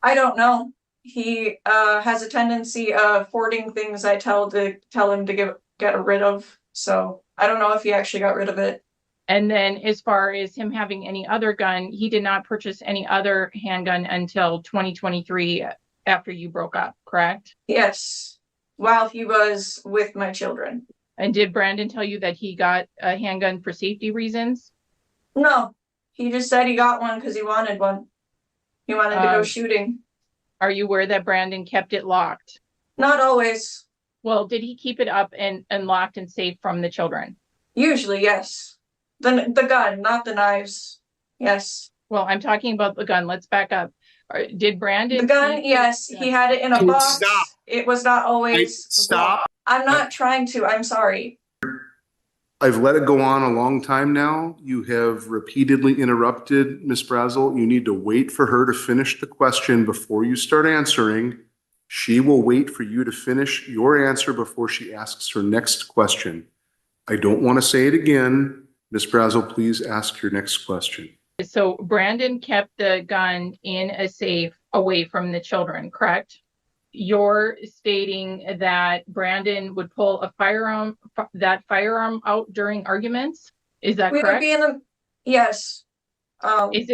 I don't know. He has a tendency of hoarding things I tell him to get rid of. So I don't know if he actually got rid of it. And then as far as him having any other gun, he did not purchase any other handgun until 2023 after you broke up, correct? Yes, while he was with my children. And did Brandon tell you that he got a handgun for safety reasons? No, he just said he got one because he wanted one. He wanted to go shooting. Are you aware that Brandon kept it locked? Not always. Well, did he keep it up and locked and safe from the children? Usually, yes. The gun, not the knives. Yes. Well, I'm talking about the gun. Let's back up. Did Brandon? The gun, yes. He had it in a box. Stop. It was not always. Stop. I'm not trying to. I'm sorry. I've let it go on a long time now. You have repeatedly interrupted Ms. Brazel. You need to wait for her to finish the question before you start answering. She will wait for you to finish your answer before she asks her next question. I don't want to say it again. Ms. Brazel, please ask your next question. So Brandon kept the gun in a safe away from the children, correct? You're stating that Brandon would pull a firearm out during arguments. Is that correct? We would be in the, yes. Is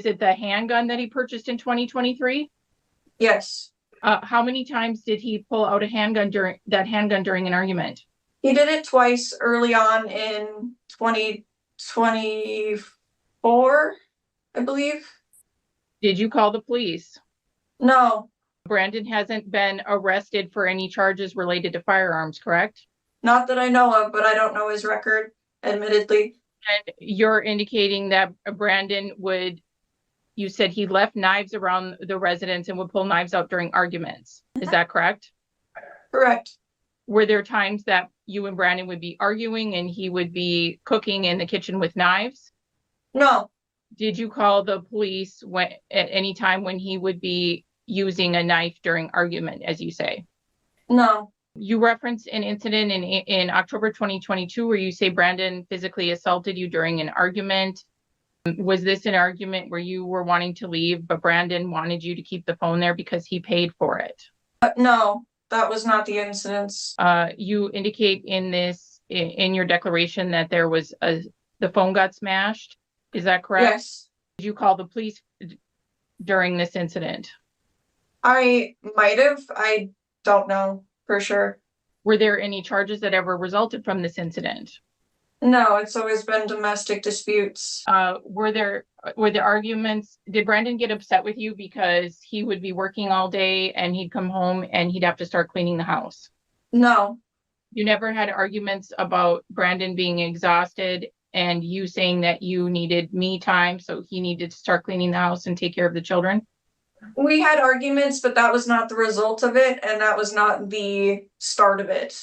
it the handgun that he purchased in 2023? Yes. How many times did he pull out a handgun during an argument? He did it twice early on in 2024, I believe. Did you call the police? No. Brandon hasn't been arrested for any charges related to firearms, correct? Not that I know of, but I don't know his record, admittedly. And you're indicating that Brandon you said he left knives around the residence and would pull knives out during arguments. Is that correct? Correct. Were there times that you and Brandon would be arguing and he would be cooking in the kitchen with knives? No. Did you call the police at any time when he would be using a knife during argument, as you say? No. You referenced an incident in October 2022 where you say Brandon physically assaulted you during an argument. Was this an argument where you were wanting to leave, but Brandon wanted you to keep the phone there because he paid for it? No, that was not the incidents. You indicate in your declaration that there was the phone got smashed. Is that correct? Yes. Did you call the police during this incident? I might have. I don't know for sure. Were there any charges that ever resulted from this incident? No, it's always been domestic disputes. Were the arguments, did Brandon get upset with you because he would be working all day and he'd come home and he'd have to start cleaning the house? No. You never had arguments about Brandon being exhausted and you saying that you needed me time, so he needed to start cleaning the house and take care of the children? We had arguments, but that was not the result of it, and that was not the start of it.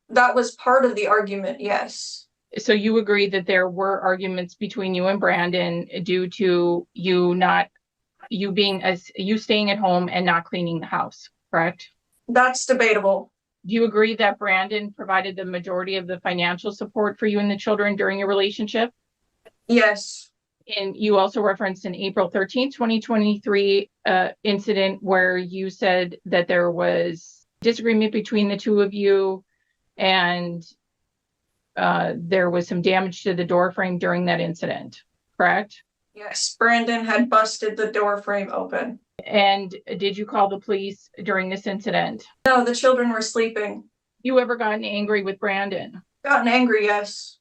That was part of the argument, yes. So you agree that there were arguments between you and Brandon due to you staying at home and not cleaning the house, correct? That's debatable. Do you agree that Brandon provided the majority of the financial support for you and the children during your relationship? Yes. And you also referenced an April 13th, 2023 incident where you said that there was disagreement between the two of you and there was some damage to the door frame during that incident, correct? Yes, Brandon had busted the door frame open. And did you call the police during this incident? No, the children were sleeping. You ever gotten angry with Brandon? Gotten angry, yes.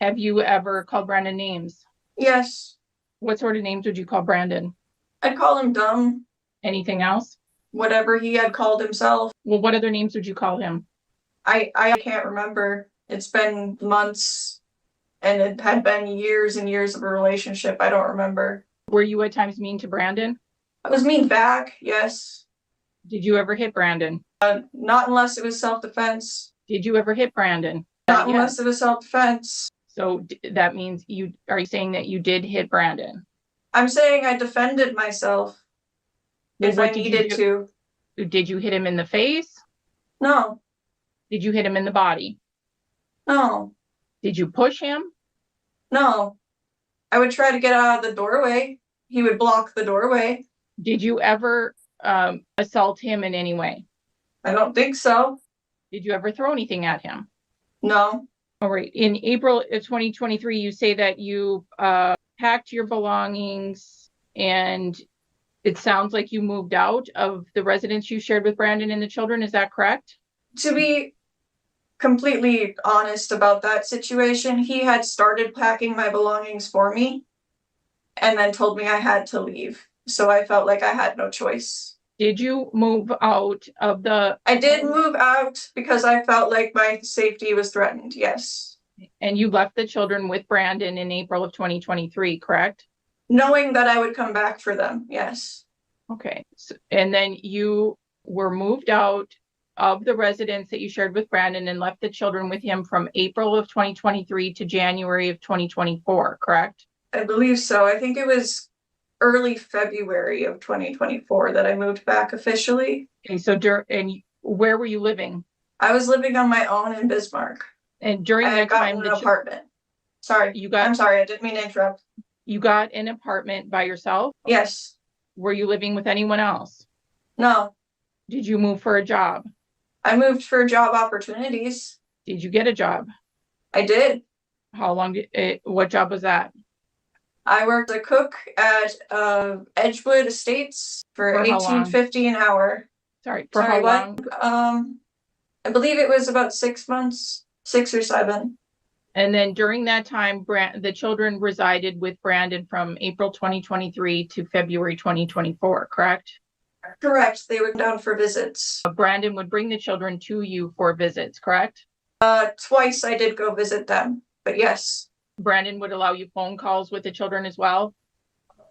Have you ever called Brandon names? Yes. What sort of names would you call Brandon? I'd call him dumb. Anything else? Whatever he had called himself. Well, what other names would you call him? I can't remember. It's been months and it had been years and years of a relationship. I don't remember. Were you at times mean to Brandon? I was mean back, yes. Did you ever hit Brandon? Not unless it was self-defense. Did you ever hit Brandon? Not unless it was self-defense. So that means are you saying that you did hit Brandon? I'm saying I defended myself if I needed to. Did you hit him in the face? No. Did you hit him in the body? No. Did you push him? No. I would try to get out of the doorway. He would block the doorway. Did you ever assault him in any way? I don't think so. Did you ever throw anything at him? No. All right. In April of 2023, you say that you packed your belongings, and it sounds like you moved out of the residence you shared with Brandon and the children. Is that correct? To be completely honest about that situation, he had started packing my belongings for me and then told me I had to leave. So I felt like I had no choice. Did you move out of the... I did move out because I felt like my safety was threatened, yes. And you left the children with Brandon in April of 2023, correct? Knowing that I would come back for them, yes. Okay. So, and then you were moved out of the residence that you shared with Brandon and left the children with him from April of 2023 to January of 2024, correct? I believe so. I think it was early February of 2024 that I moved back officially. Okay, so and where were you living? I was living on my own in Bismarck. And during I that got time, an apartment. Sorry, I'm sorry, I didn't mean to interrupt. You got an apartment by yourself? Yes. Were you living with anyone else? No. Did you move for a job? I moved for job opportunities. Did you get a job? I did. How long what job was that? I worked a cook at Edgewood Estates for $18.50 an hour. Sorry, Sorry, how what? long? I believe it was about 6 months, 6 or 7. And then during that time, the children resided with Brandon from April 2023 to February 2024, correct? Correct. They were down for visits. Brandon would bring the children to you for visits, correct? Twice I did go visit them, but yes. Brandon would allow you phone calls with the children as well?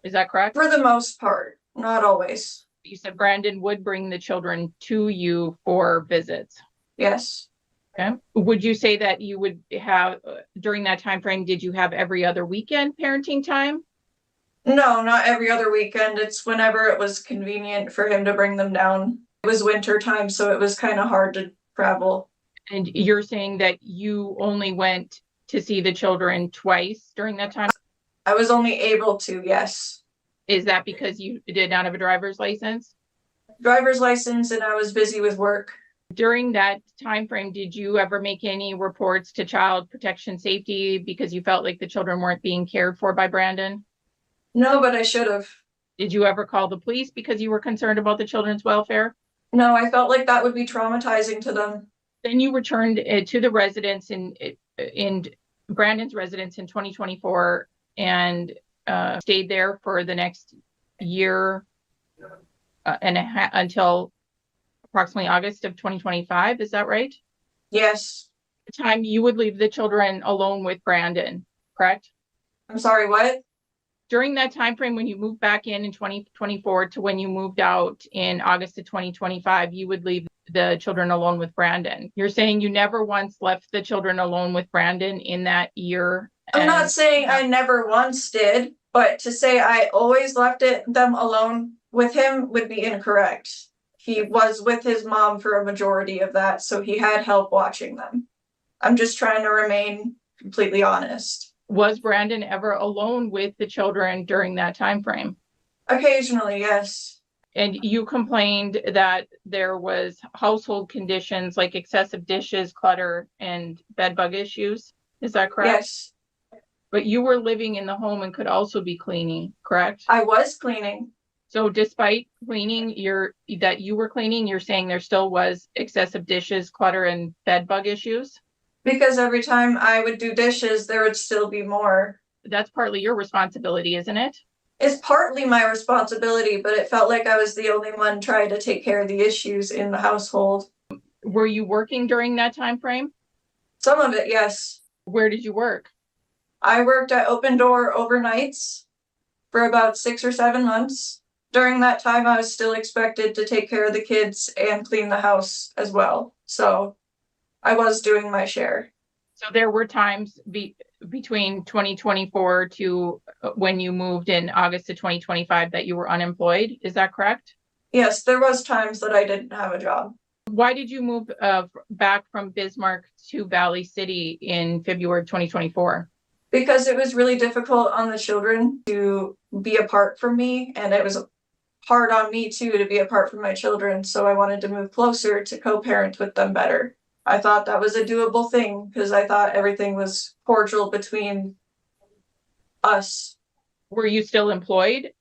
Is that correct? For the most part, not always. You said Brandon would bring the children to you for visits. Yes. Okay. Would you say that you would have, during that time frame, did you have every other weekend parenting time? No, not every other weekend. It's whenever it was convenient for him to bring them down. It was winter time, so it was kind of hard to travel. And you're saying that you only went to see the children twice during that time? I was only able to, yes. Is that because you did not have a driver's license? Driver's license, and I was busy with work. During that time frame, did you ever make any reports to Child Protection Safety because you felt like the children weren't being cared for by Brandon? No, but I should have. Did you ever call the police because you were concerned about the children's welfare? No, I felt like that would be traumatizing to them. Then you returned to the residence in Brandon's residence in 2024 and stayed there for the next year and a half until approximately August of 2025. Is that right? Yes. The time you would leave the children alone with Brandon, correct? I'm sorry, what? During that time frame when you moved back in 2024 to when you moved out in August of 2025, you would leave the children alone with Brandon. You're saying you never once left the children alone with Brandon in that year? I'm not saying I never once did, but to say I always left them alone with him would be incorrect. He was with his mom for a majority of that, so he had help watching them. I'm just trying to remain completely honest. Was Brandon ever alone with the children during that time frame? Occasionally, yes. And you complained that there was household conditions like excessive dishes, clutter, and bed bug issues. Is that correct? Yes. But you were living in the home and could also be cleaning, correct? I was cleaning. So despite cleaning, you're saying there still was excessive dishes, clutter, and bed bug issues? Because every time I would do dishes, there would still be more. That's partly your responsibility, isn't it? It's partly my responsibility, but it felt like I was the only one trying to take care of the issues in the household. Were you working during that time frame? Some of it, yes. Where did you work? I worked at Open Door overnights for about 6 or 7 months. During that time, I was still expected to take care of the kids and clean the house as well. So I was doing my share. So there were times between 2024 to when you moved in August of 2025 that you were unemployed. Is that correct? Yes, there was times that I didn't have a job. Why did you move back from Bismarck to Valley City in February 2024? Because it was really difficult on the children to be apart from me, and it was hard on me too to be apart from my children, so I wanted to move closer to co-parent with them better. I thought that was a doable thing because I thought everything was cordial between us. Were you still employed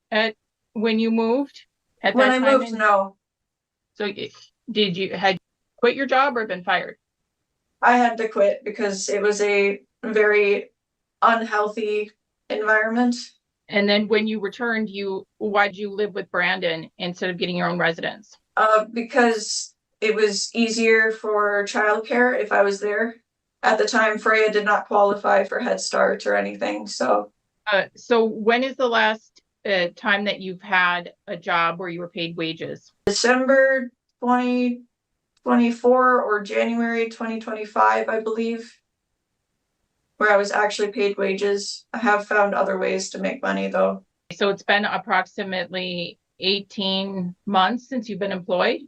when you moved at When that I time? moved, no. So had you quit your job or been fired? I had to quit because it was a very unhealthy environment. And then when you returned, why'd you live with Brandon instead of getting your own residence? Because it was easier for childcare if I was there. At the time, Freya did not qualify for Head Start or anything, so. So when is the last time that you've had a job where you were paid wages? December 2024 or January 2025, I believe, where I was actually paid wages. I have found other ways to make money though. So it's been approximately 18 months since you've been employed.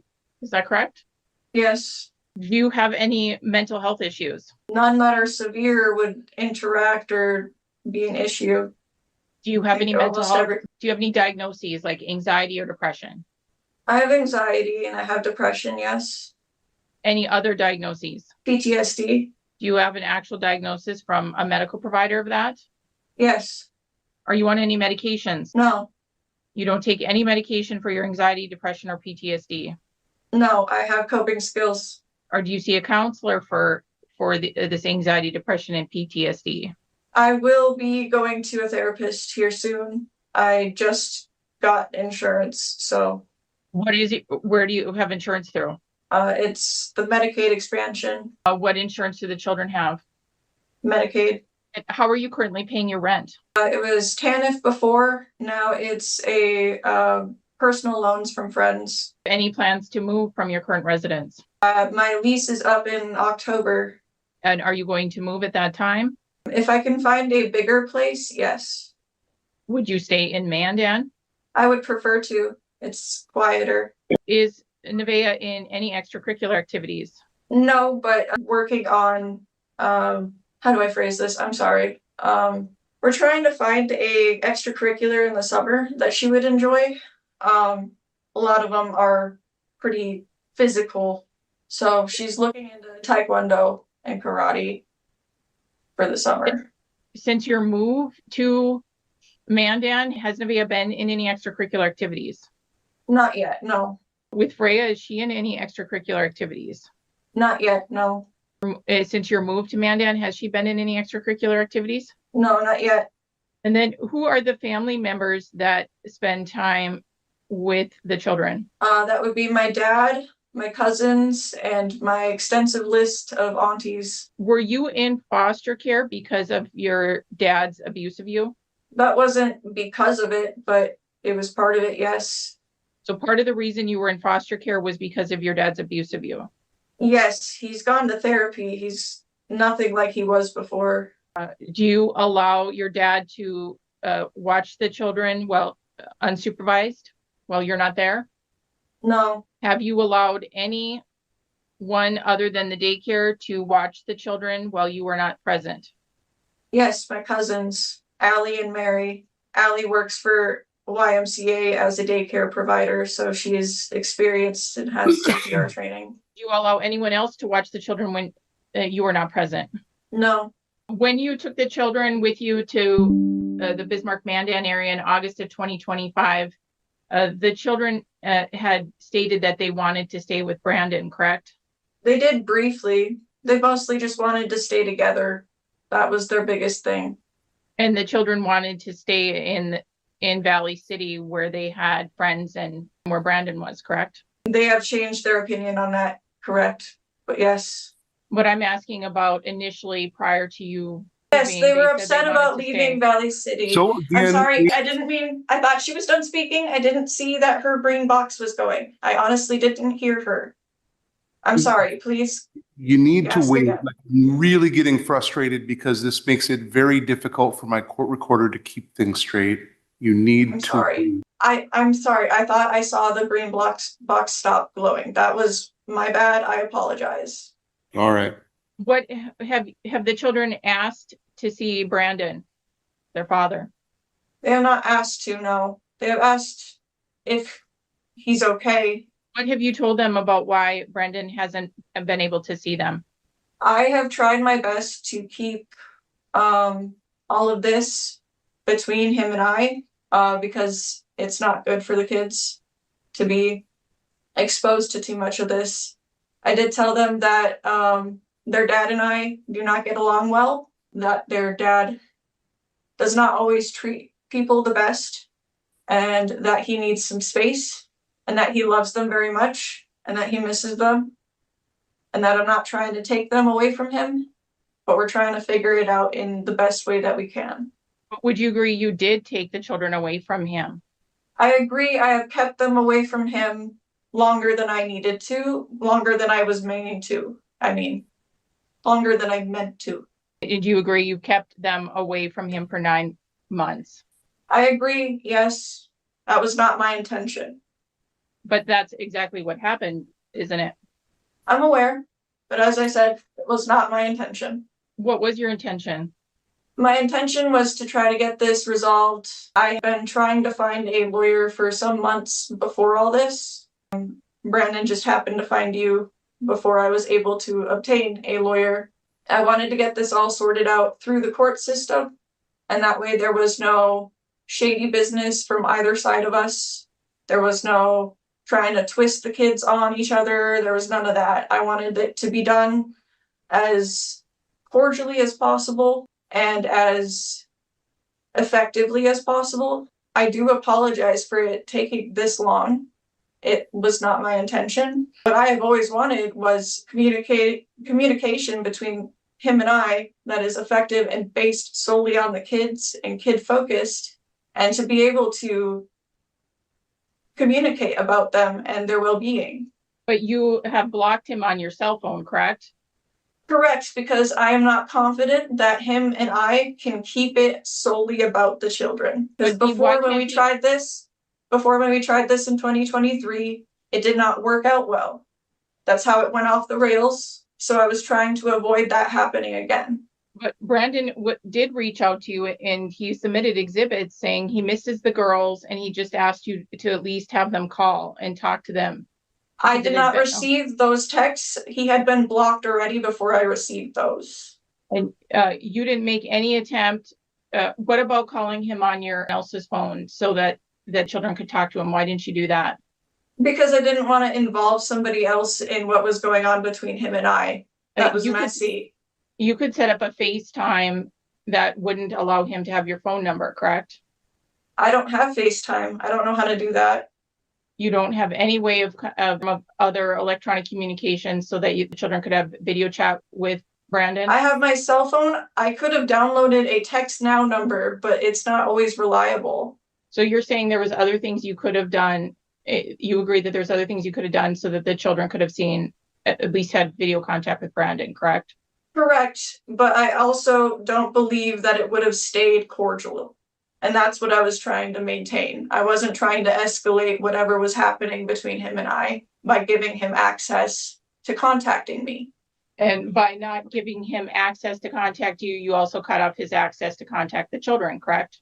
Is that correct? Yes. Do you have any mental health issues? None that are severe would interact or be an issue. Do you have any mental health? Do you have any diagnoses like anxiety or depression? I have anxiety and I have depression, yes. Any other diagnoses? PTSD. Do you have an actual diagnosis from a medical provider of that? Yes. Are you on any medications? No. You don't take any medication for your anxiety, depression, or PTSD? No, I have coping skills. Or do you see a counselor for this anxiety, depression, and PTSD? I will be going to a therapist here soon. I just got insurance, so. What is it? Where do you have insurance through? It's the Medicaid expansion. What insurance do the children have? Medicaid. And how are you currently paying your rent? It was TANF before. Now it's a personal loans from friends. Any plans to move from your current residence? My lease is up in October. And are you going to move at that time? If I can find a bigger place, yes. Would you stay in Mandan? I would prefer to. It's quieter. Is Nevaeh in any extracurricular activities? No, but I'm working on, how do I phrase this? I'm sorry. We're trying to find a extracurricular in the summer that she would enjoy. A lot of them are pretty physical. So she's looking into Taekwondo and karate for the summer. Since your move to Mandan, has Nevaeh been in any extracurricular activities? Not yet, no. With Freya, is she in any extracurricular activities? Not yet, no. Since your move to Mandan, has she been in any extracurricular activities? No, not yet. And then who are the family members that spend time with the children? That would be my dad, my cousins, and my extensive list of aunties. Were you in foster care because of your dad's abuse of you? That wasn't because of it, but it was part of it, yes. So part of the reason you were in foster care was because of your dad's abuse of you? Yes, he's gone to therapy. He's nothing like he was before. Do you allow your dad to watch the children while unsupervised while you're not there? No. Have you allowed anyone other than the daycare to watch the children while you were not present? Yes, my cousins, Allie and Mary. Allie works for YMCA as a daycare provider, so she is experienced and has CPR training. Do you allow anyone else to watch the children when you were not present? No. When you took the children with you to the Bismarck Mandan area in August of 2025, the children had stated that they wanted to stay with Brandon, correct? They did briefly. They mostly just wanted to stay together. That was their biggest thing. And the children wanted to stay in Valley City where they had friends and where Brandon was, correct? They have changed their opinion on that, correct? But yes. What I'm asking about initially prior to you. Yes, leaving, they were said upset they about wanted to leaving stay. Valley City. So I'm again, sorry, I thought she was done speaking. I didn't see that her green box was going. I honestly didn't hear her. I'm sorry, please. you need to Yes, wait. again. I'm really getting frustrated because this makes it very difficult for my court recorder to keep things straight. You need I'm to. sorry. I'm sorry. I thought I saw the green box stop glowing. That was my bad. I apologize. All right. What have the children asked to see Brandon, their father? They have not asked to, no. They have asked if he's okay. What have you told them about why Brandon hasn't been able to see them? I have tried my best to keep all of this between him and I, because it's not good for the kids to be exposed to too much of this. I did tell them that their dad and I do not get along well, that their dad does not always treat people the best, and that he needs some space, and that he loves them very much, and that he misses them, and that I'm not trying to take them away from him, but we're trying to figure it out in the best way that we can. Would you agree you did take the children away from him? I agree, I have kept them away from him longer than I needed to, longer than I was meaning to. Longer than I meant to. Did you agree you kept them away from him for 9 months? I agree, yes. That was not my intention. But that's exactly what happened, isn't it? I'm aware, but as I said, it was not my intention. What was your intention? My intention was to try to get this resolved. I've been trying to find a lawyer for some months before all this. Brandon just happened to find you before I was able to obtain a lawyer. I wanted to get this all sorted out through the court system, and that way there was no shady business from either side of us. There was no trying to twist the kids on each other. There was none of that. I wanted it to be done as cordially as possible and as effectively as possible. I do apologize for it taking this long. It was not my intention. What I have always wanted was communication between him and I that is effective and based solely on the kids and kid focused, and to be able to communicate about them and their well-being. But you have blocked him on your cell phone, correct? Correct, because I am not confident that him and I can keep it solely about the children. Because before when we tried this in 2023, it did not work out well. That's how it went off the rails. So I was trying to avoid that happening again. But Brandon did reach out to you, and he submitted exhibits saying he misses the girls, and he just asked you to at least have them call and talk to them. I did not receive those texts. He had been blocked already before I received those. And you didn't make any attempt. What about calling him on your else's phone so that children could talk to him? Why didn't you do that? Because I didn't want to involve somebody else in what was going on between him and I. That was messy. You could set up a FaceTime that wouldn't allow him to have your phone number, correct? I don't have FaceTime. I don't know how to do that. You don't have any way of other electronic communication so that the children could have video chat with Brandon? I have my cell phone. I could have downloaded a text now number, but it's not always reliable. So you're saying there was other things you could have done. You agree that there's other things you could have done so that the children could have seen, at least had video contact with Brandon, correct? Correct, but I also don't believe that it would have stayed cordial. And that's what I was trying to maintain. I wasn't trying to escalate whatever was happening between him and I by giving him access to contacting me. And by not giving him access to contact you, you also cut off his access to contact the children, correct?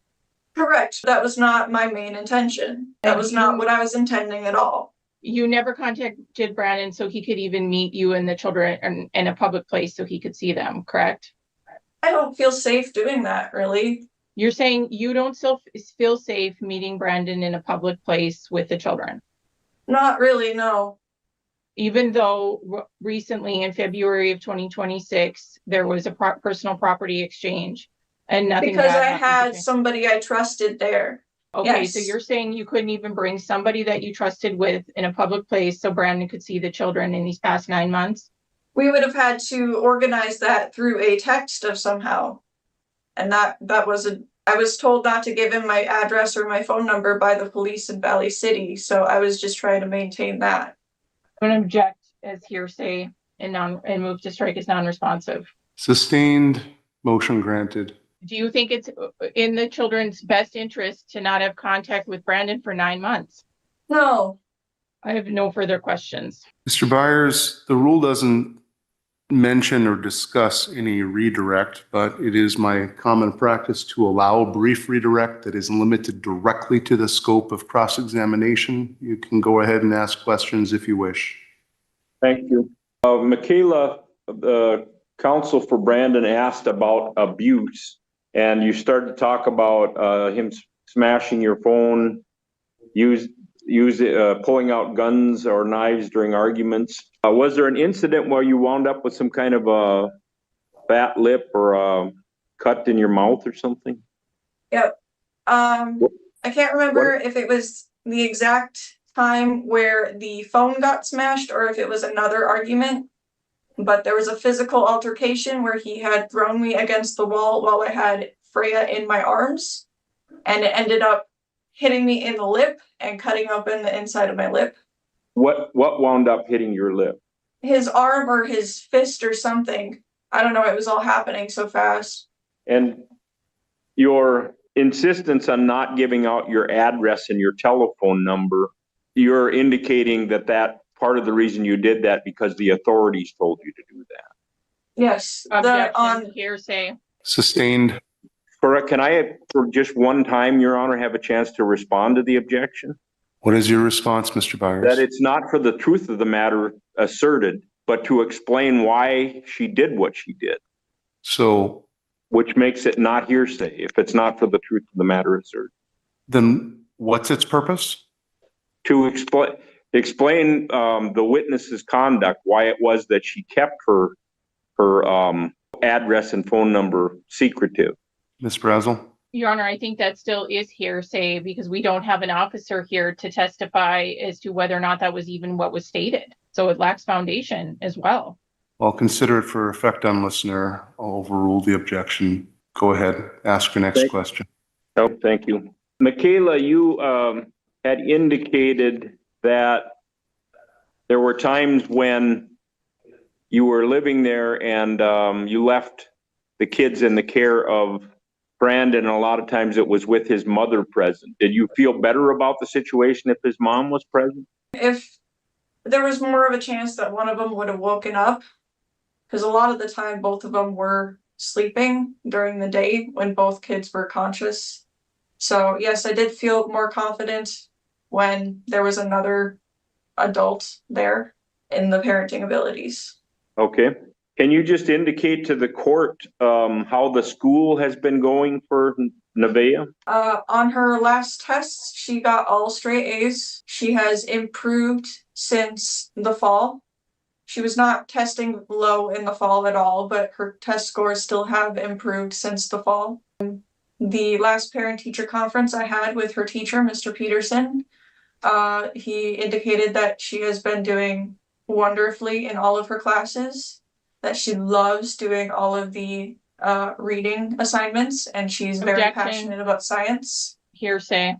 Correct. That was not my main intention. That was not what I was intending at all. You never contacted Brandon so he could even meet you and the children in a public place so he could see them, correct? I don't feel safe doing that, really. You're saying you don't feel safe meeting Brandon in a public place with the children? Not really, no. Even though recently in February of 2026, there was a personal property exchange and nothing. Because I had somebody I trusted there. Okay, yes. So you're saying you couldn't even bring somebody that you trusted with in a public place so Brandon could see the children in these past 9 months? We would have had to organize that through a text of somehow. And I was told not to give him my address or my phone number by the police in Valley City. So I was just trying to maintain that. I'm going to object as hearsay and move to strike as non-responsive. Sustained, motion granted. Do you think it's in the children's best interest to not have contact with Brandon for 9 months? No. I have no further questions. Mr. Byers, the rule doesn't mention or discuss any redirect, but it is my common practice to allow a brief redirect that is limited directly to the scope of cross-examination. You can go ahead and ask questions if you wish. Thank you. Michaela, the counsel for Brandon asked about abuse, and you started to talk about him smashing your phone, pulling out guns or knives during arguments. Was there an incident where you wound up with some kind of a fat lip or a cut in your mouth or something? Yep. I can't remember if it was the exact time where the phone got smashed or if it was another argument, but there was a physical altercation where he had thrown me against the wall while I had Freya in my arms, and it ended up hitting me in the lip and cutting open the inside of my lip. What wound up hitting your lip? His arm or his fist or something. I don't know. It was all happening so fast. And your insistence on not giving out your address and your telephone number, you're indicating that part of the reason you did that because the authorities told you to do that. Yes. Objection, hearsay. Sustained. Correct. Can I, for just one time, Your Honor, have a chance to respond to the objection? What is your response, Mr. Byers? That it's not for the truth of the matter asserted, but to explain why she did what she did. So, which makes it not hearsay if it's not for the truth of the matter asserted. Then what's its purpose? To explain the witness's conduct, why it was that she kept her address and phone number secretive. Ms. Brazel? Your Honor, I think that still is hearsay because we don't have an officer here to testify as to whether or not that was even what was stated. So it lacks foundation as well. I'll consider it for effect on listener. I'll overrule the objection. Go ahead, ask your next question. Oh, thank you. Michaela, you had indicated that there were times when you were living there and you left the kids in the care of Brandon, and a lot of times it was with his mother present. Did you feel better about the situation if his mom was present? If there was more of a chance that one of them would have woken up, because a lot of the time both of them were sleeping during the day when both kids were conscious. So yes, I did feel more confident when there was another adult there in the parenting abilities. Okay. Can you just indicate to the court how the school has been going for Nevaeh? On her last tests, she got all straight A's. She has improved since the fall. She was not testing low in the fall at all, but her test scores still have improved since the fall. The last parent-teacher conference I had with her teacher, Mr. Peterson, he indicated that she has been doing wonderfully in all of her classes, that she loves doing all of the reading assignments, and she's very passionate about science. Hearsay.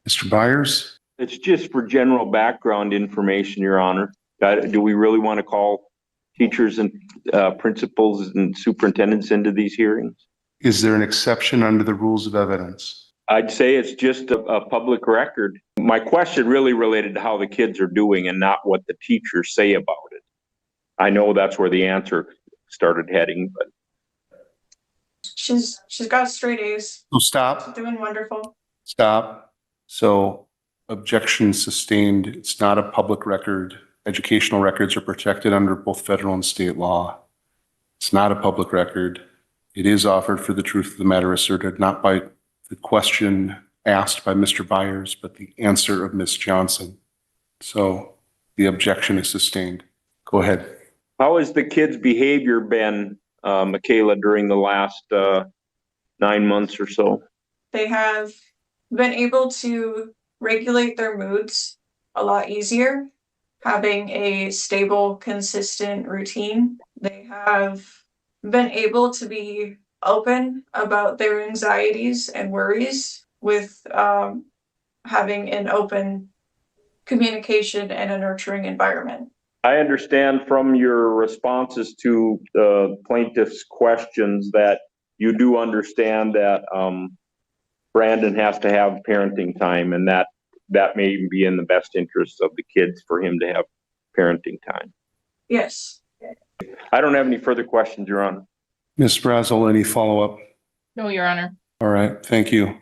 Mr. Byers? It's just for general background information, Your Honor. Do we really want to call teachers and principals and superintendents into these hearings? Is there an exception under the rules of evidence? I'd say it's just a public record. My question really related to how the kids are doing and not what the teachers say about it. I know that's where the answer started heading, but She's got straight A's. So stop. She's doing wonderful. Stop. So objection sustained. It's not a public record. Educational records are protected under both federal and state law. It's not a public record. It is offered for the truth of the matter asserted, not by the question asked by Mr. Byers, but the answer of Ms. Johnson. So the objection is sustained. Go ahead. How has the kids' behavior been, Michaela, during the last 9 months or so? They have been able to regulate their moods a lot easier, having a stable, consistent routine. They have been able to be open about their anxieties and worries with having an open communication and a nurturing environment. I understand from your responses to the plaintiff's questions that you do understand that Brandon has to have parenting time, and that may even be in the best interest of the kids for him to have parenting time. Yes. I don't have any further questions, Your Honor. Ms. Brazel, any follow-up? No, Your Honor. All right, thank you.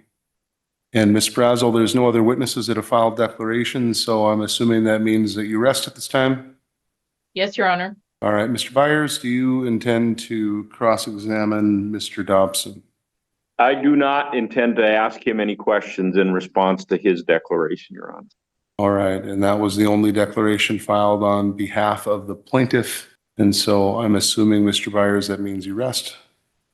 And Ms. Brazel, there's no other witnesses that have filed declarations, so I'm assuming that means that you rest at this time? Yes, Your Honor. All right, Mr. Byers, do you intend to cross-examine Mr. Dobson? I do not intend to ask him any questions in response to his declaration, Your Honor. All right, and that was the only declaration filed on behalf of the plaintiff. And so I'm assuming, Mr. Byers, that means you rest?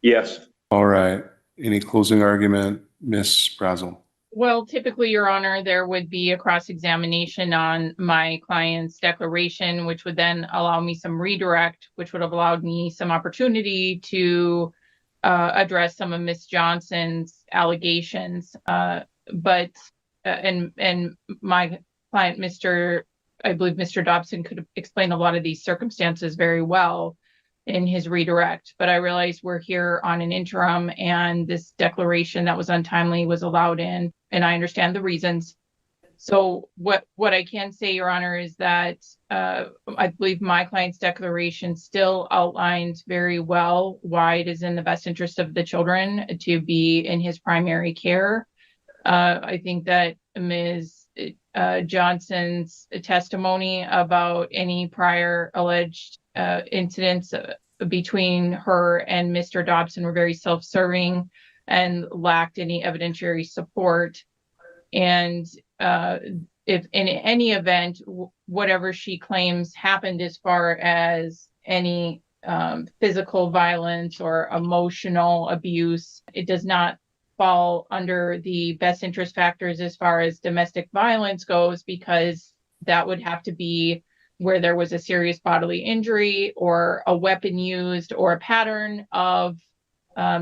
Yes. All right. Any closing argument, Ms. Brazel? Well, typically, Your Honor, there would be a cross-examination on my client's declaration, which would then allow me some redirect, which would have allowed me some opportunity to address some of Ms. Johnson's allegations. But my client, I believe Mr. Dobson, could explain a lot of these circumstances very well in his redirect, but I realize we're here on an interim and this declaration that was untimely was allowed in, and I understand the reasons. So what I can say, Your Honor, is that I believe my client's declaration still outlines very well why it is in the best interest of the children to be in his primary care. I think that Ms. Johnson's testimony about any prior alleged incidents between her and Mr. Dobson were very self-serving and lacked any evidentiary support. And if in any event, whatever she claims happened as far as any physical violence or emotional abuse, it does not fall under the best interest factors as far as domestic violence goes, because that would have to be where there was a serious bodily injury or a weapon used or a pattern of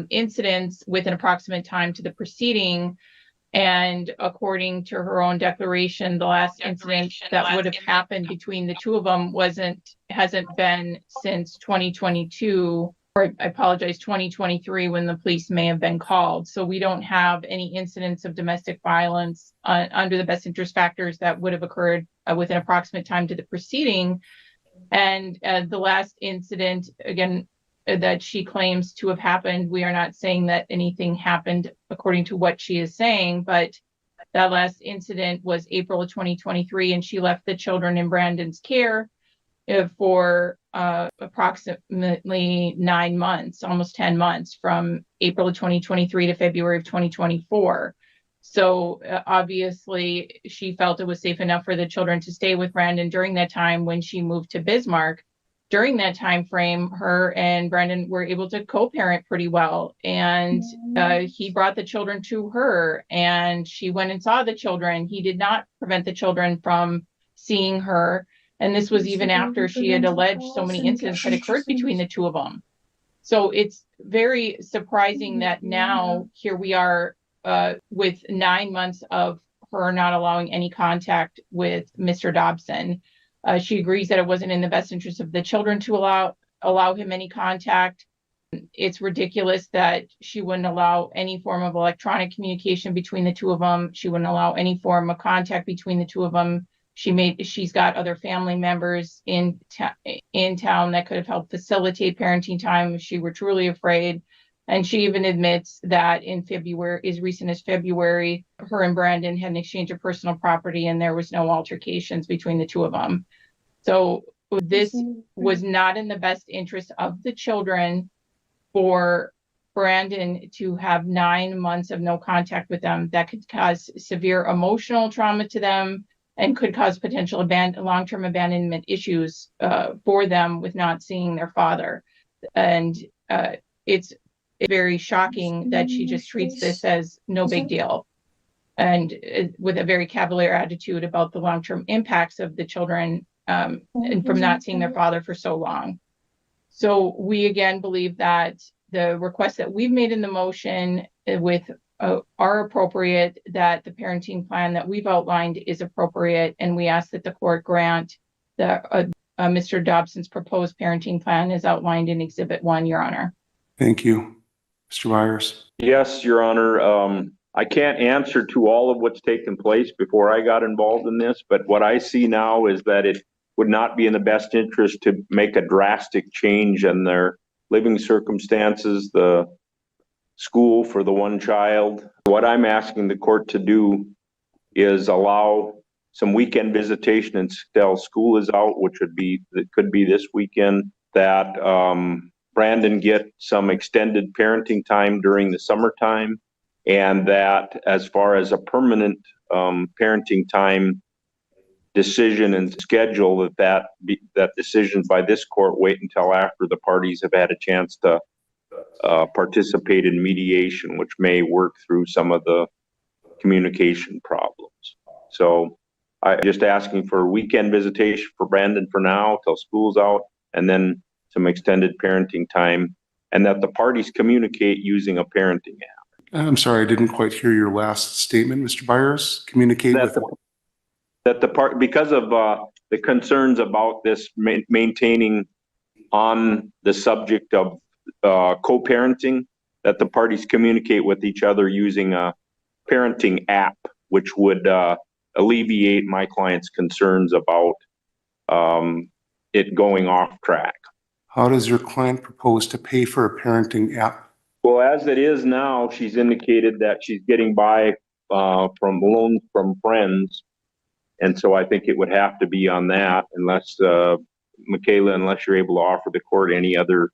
incidents with an approximate time to the proceeding. And according to her own declaration, the last incident that would have happened between the two of them hasn't been since 2022, or I apologize, 2023, when the police may have been called. So we don't have any incidents of domestic violence under the best interest factors that would have occurred with an approximate time to the proceeding. And the last incident, again, that she claims to have happened, we are not saying that anything happened according to what she is saying, but that last incident was April of 2023, and she left the children in Brandon's care for approximately 9 months, almost 10 months, from April of 2023 to February of 2024. So obviously she felt it was safe enough for the children to stay with Brandon during that time when she moved to Bismarck. During that time frame, her and Brandon were able to co-parent pretty well, and he brought the children to her and she went and saw the children. He did not prevent the children from seeing her. And this was even after she had alleged so many incidents had occurred between the two of them. So it's very surprising that now here we are with 9 months of her not allowing any contact with Mr. Dobson. She agrees that it wasn't in the best interest of the children to allow him any contact. It's ridiculous that she wouldn't allow any form of electronic communication between the two of them. She wouldn't allow any form of contact between the two of them. She's got other family members in town that could have helped facilitate parenting time if she were truly afraid. And she even admits that in February, as recent as February, her and Brandon had an exchange of personal property and there was no altercations between the two of them. So this was not in the best interest of the children for Brandon to have 9 months of no contact with them. That could cause severe emotional trauma to them and could cause potential long-term abandonment issues for them with not seeing their father. And it's very shocking that she just treats this as no big deal, and with a very cavalier attitude about the long-term impacts of the children and from not seeing their father for so long. So we again believe that the requests that we've made in the motion are appropriate, that the parenting plan that we've outlined is appropriate, and we ask that the court grant Mr. Dobson's proposed parenting plan as outlined in Exhibit 1, Your Honor. Thank you. Mr. Myers? Yes, Your Honor. I can't answer to all of what's taken place before I got involved in this, but what I see now is that it would not be in the best interest to make a drastic change in their living circumstances, the school for the one child. What I'm asking the court to do is allow some weekend visitation until school is out, which could be this weekend, that Brandon get some extended parenting time during the summertime, and that as far as a permanent parenting time decision and schedule, that decision by this court wait until after the parties have had a chance to participate in mediation, which may work through some of the communication problems. So I'm just asking for weekend visitation for Brandon for now till school's out, and then some extended parenting time, and that the parties communicate using a parenting app. I'm sorry, I didn't quite hear your last statement, Mr. Byers. Communicate with what? Because of the concerns about this maintaining on the subject of co-parenting, that the parties communicate with each other using a parenting app, which would alleviate my client's concerns about it going off track. How does your client propose to pay for a parenting app? Well, as it is now, she's indicated that she's getting by from loans from friends. And so I think it would have to be on that, unless, Michaela, unless you're able to offer the court any other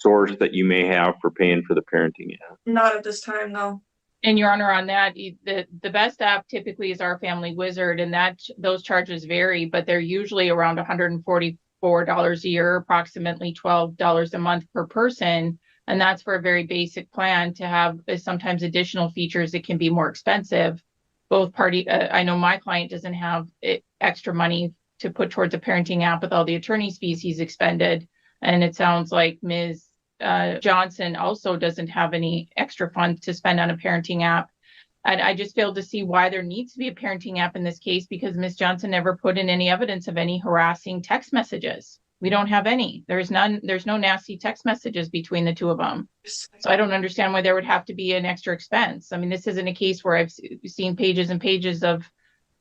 source that you may have for paying for the parenting app. Not at this time, no. And Your Honor, on that, the best app typically is Our Family Wizard, and those charges vary, but they're usually around $144 a year, approximately $12 a month per person. And that's for a very basic plan. To have sometimes additional features, it can be more expensive. Both party, I know my client doesn't have extra money to put towards a parenting app with all the attorney's fees he's expended. And it sounds like Ms. Johnson also doesn't have any extra funds to spend on a parenting app. And I just failed to see why there needs to be a parenting app in this case, because Ms. Johnson never put in any evidence of any harassing text messages. We don't have any. There's none. There's no nasty text messages between the two of them. So I don't understand why there would have to be an extra expense. I mean, this isn't a case where I've seen pages and pages of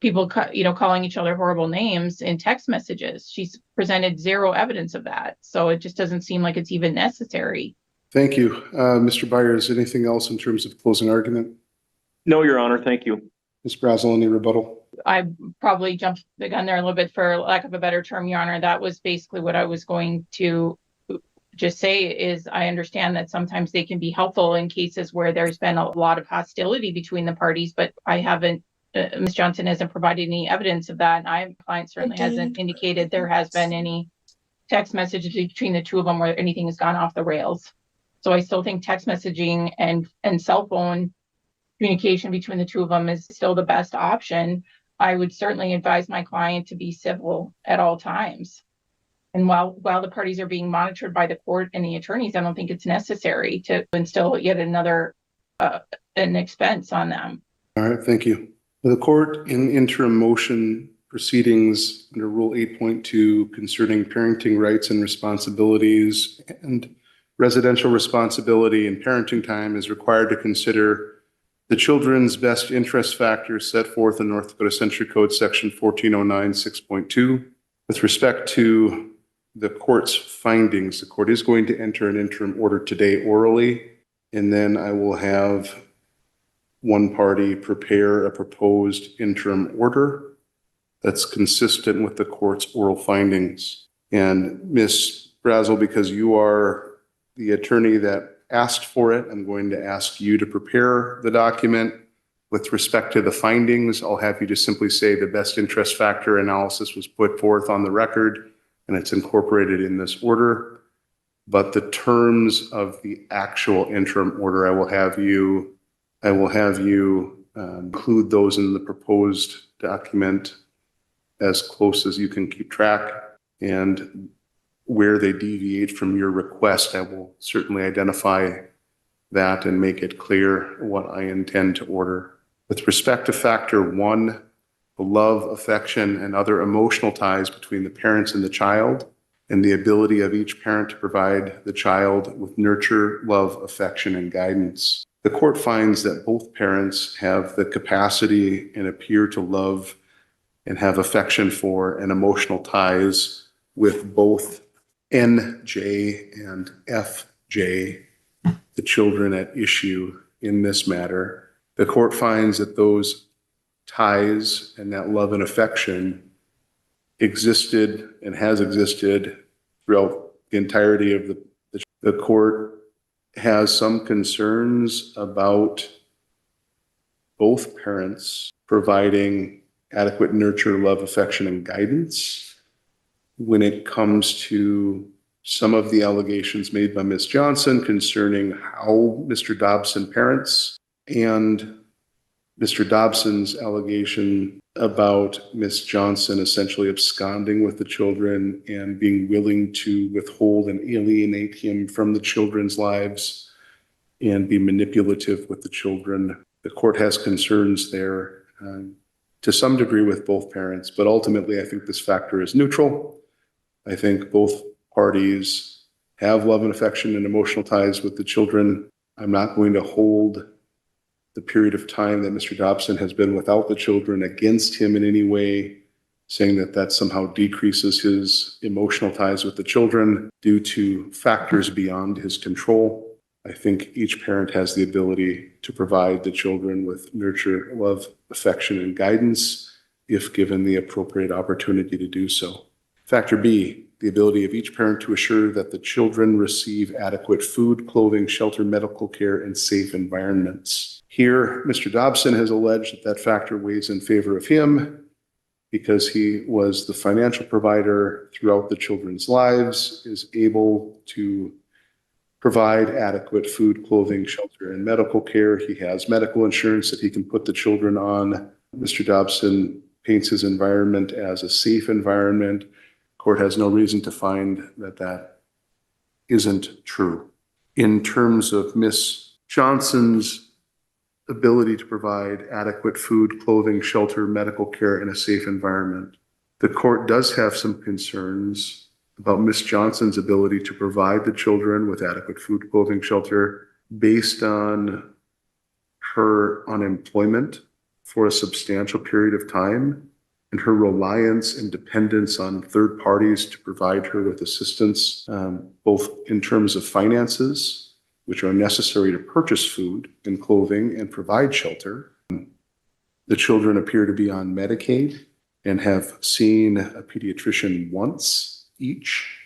people, calling each other horrible names in text messages. She's presented zero evidence of that. So it just doesn't seem like it's even necessary. Thank you. Mr. Byers, anything else in terms of closing argument? No, Your Honor. Thank you. Ms. Brazel, any rebuttal? I probably jumped the gun there a little bit, for lack of a better term, Your Honor. That was basically what I was going to just say. Is I understand that sometimes they can be helpful in cases where there's been a lot of hostility between the parties, but I haven't, Ms. Johnson hasn't provided any evidence of that. And my client certainly hasn't indicated there has been any text messages between the two of them where anything has gone off the rails. So I still think text messaging and cell phone communication between the two of them is still the best option. I would certainly advise my client to be civil at all times. And while the parties are being monitored by the court and the attorneys, I don't think it's necessary to instill yet another an expense on them. All right, thank you. The court in interim motion proceedings under Rule 8.2 concerning parenting rights and responsibilities and residential responsibility and parenting time is required to consider the children's best interest factors set forth in North Dakota Century Code Section 1409 6.2. With respect to the court's findings, the court is going to enter an interim order today orally, and then I will have one party prepare a proposed interim order that's consistent with the court's oral findings. And Ms. Brazel, because you are the attorney that asked for it, I'm going to ask you to prepare the document. With respect to the findings, I'll have you just simply say the best interest factor analysis was put forth on the record and it's incorporated in this order. But the terms of the actual interim order, I will have you include those in the proposed document as close as you can keep track. And where they deviate from your request, I will certainly identify that and make it clear what I intend to order. With respect to factor one, the love, affection, and other emotional ties between the parents and the child, and the ability of each parent to provide the child with nurture, love, affection, and guidance. The court finds that both parents have the capacity and appear to love and have affection for and emotional ties with both NJ and FJ, the children at issue in this matter. The court finds that those ties and that love and affection existed and has existed throughout the entirety of the court has some concerns about both parents providing adequate nurture, love, affection, and guidance when it comes to some of the allegations made by Ms. Johnson concerning how Mr. Dobson parents and Mr. Dobson's allegation about Ms. Johnson essentially absconding with the children and being willing to withhold and alienate him from the children's lives and be manipulative with the children. The court has concerns there to some degree with both parents, but ultimately I think this factor is neutral. I think both parties have love and affection and emotional ties with the children. I'm not going to hold the period of time that Mr. Dobson has been without the children against him in any way, saying that that somehow decreases his emotional ties with the children due to factors beyond his control. I think each parent has the ability to provide the children with nurture, love, affection, and guidance if given the appropriate opportunity to do so. Factor B, the ability of each parent to assure that the children receive adequate food, clothing, shelter, medical care, and safe environments. Here, Mr. Dobson has alleged that that factor weighs in favor of him because he was the financial provider throughout the children's lives, is able to provide adequate food, clothing, shelter, and medical care. He has medical insurance that he can put the children on. Mr. Dobson paints his environment as a safe environment. Court has no reason to find that that isn't true. In terms of Ms. Johnson's ability to provide adequate food, clothing, shelter, medical care, and a safe environment, the court does have some concerns about Ms. Johnson's ability to provide the children with adequate food, clothing, shelter based on her unemployment for a substantial period of time and her reliance and dependence on third parties to provide her with assistance, both in terms of finances, which are necessary to purchase food and clothing and provide shelter. The children appear to be on Medicaid and have seen a pediatrician once each.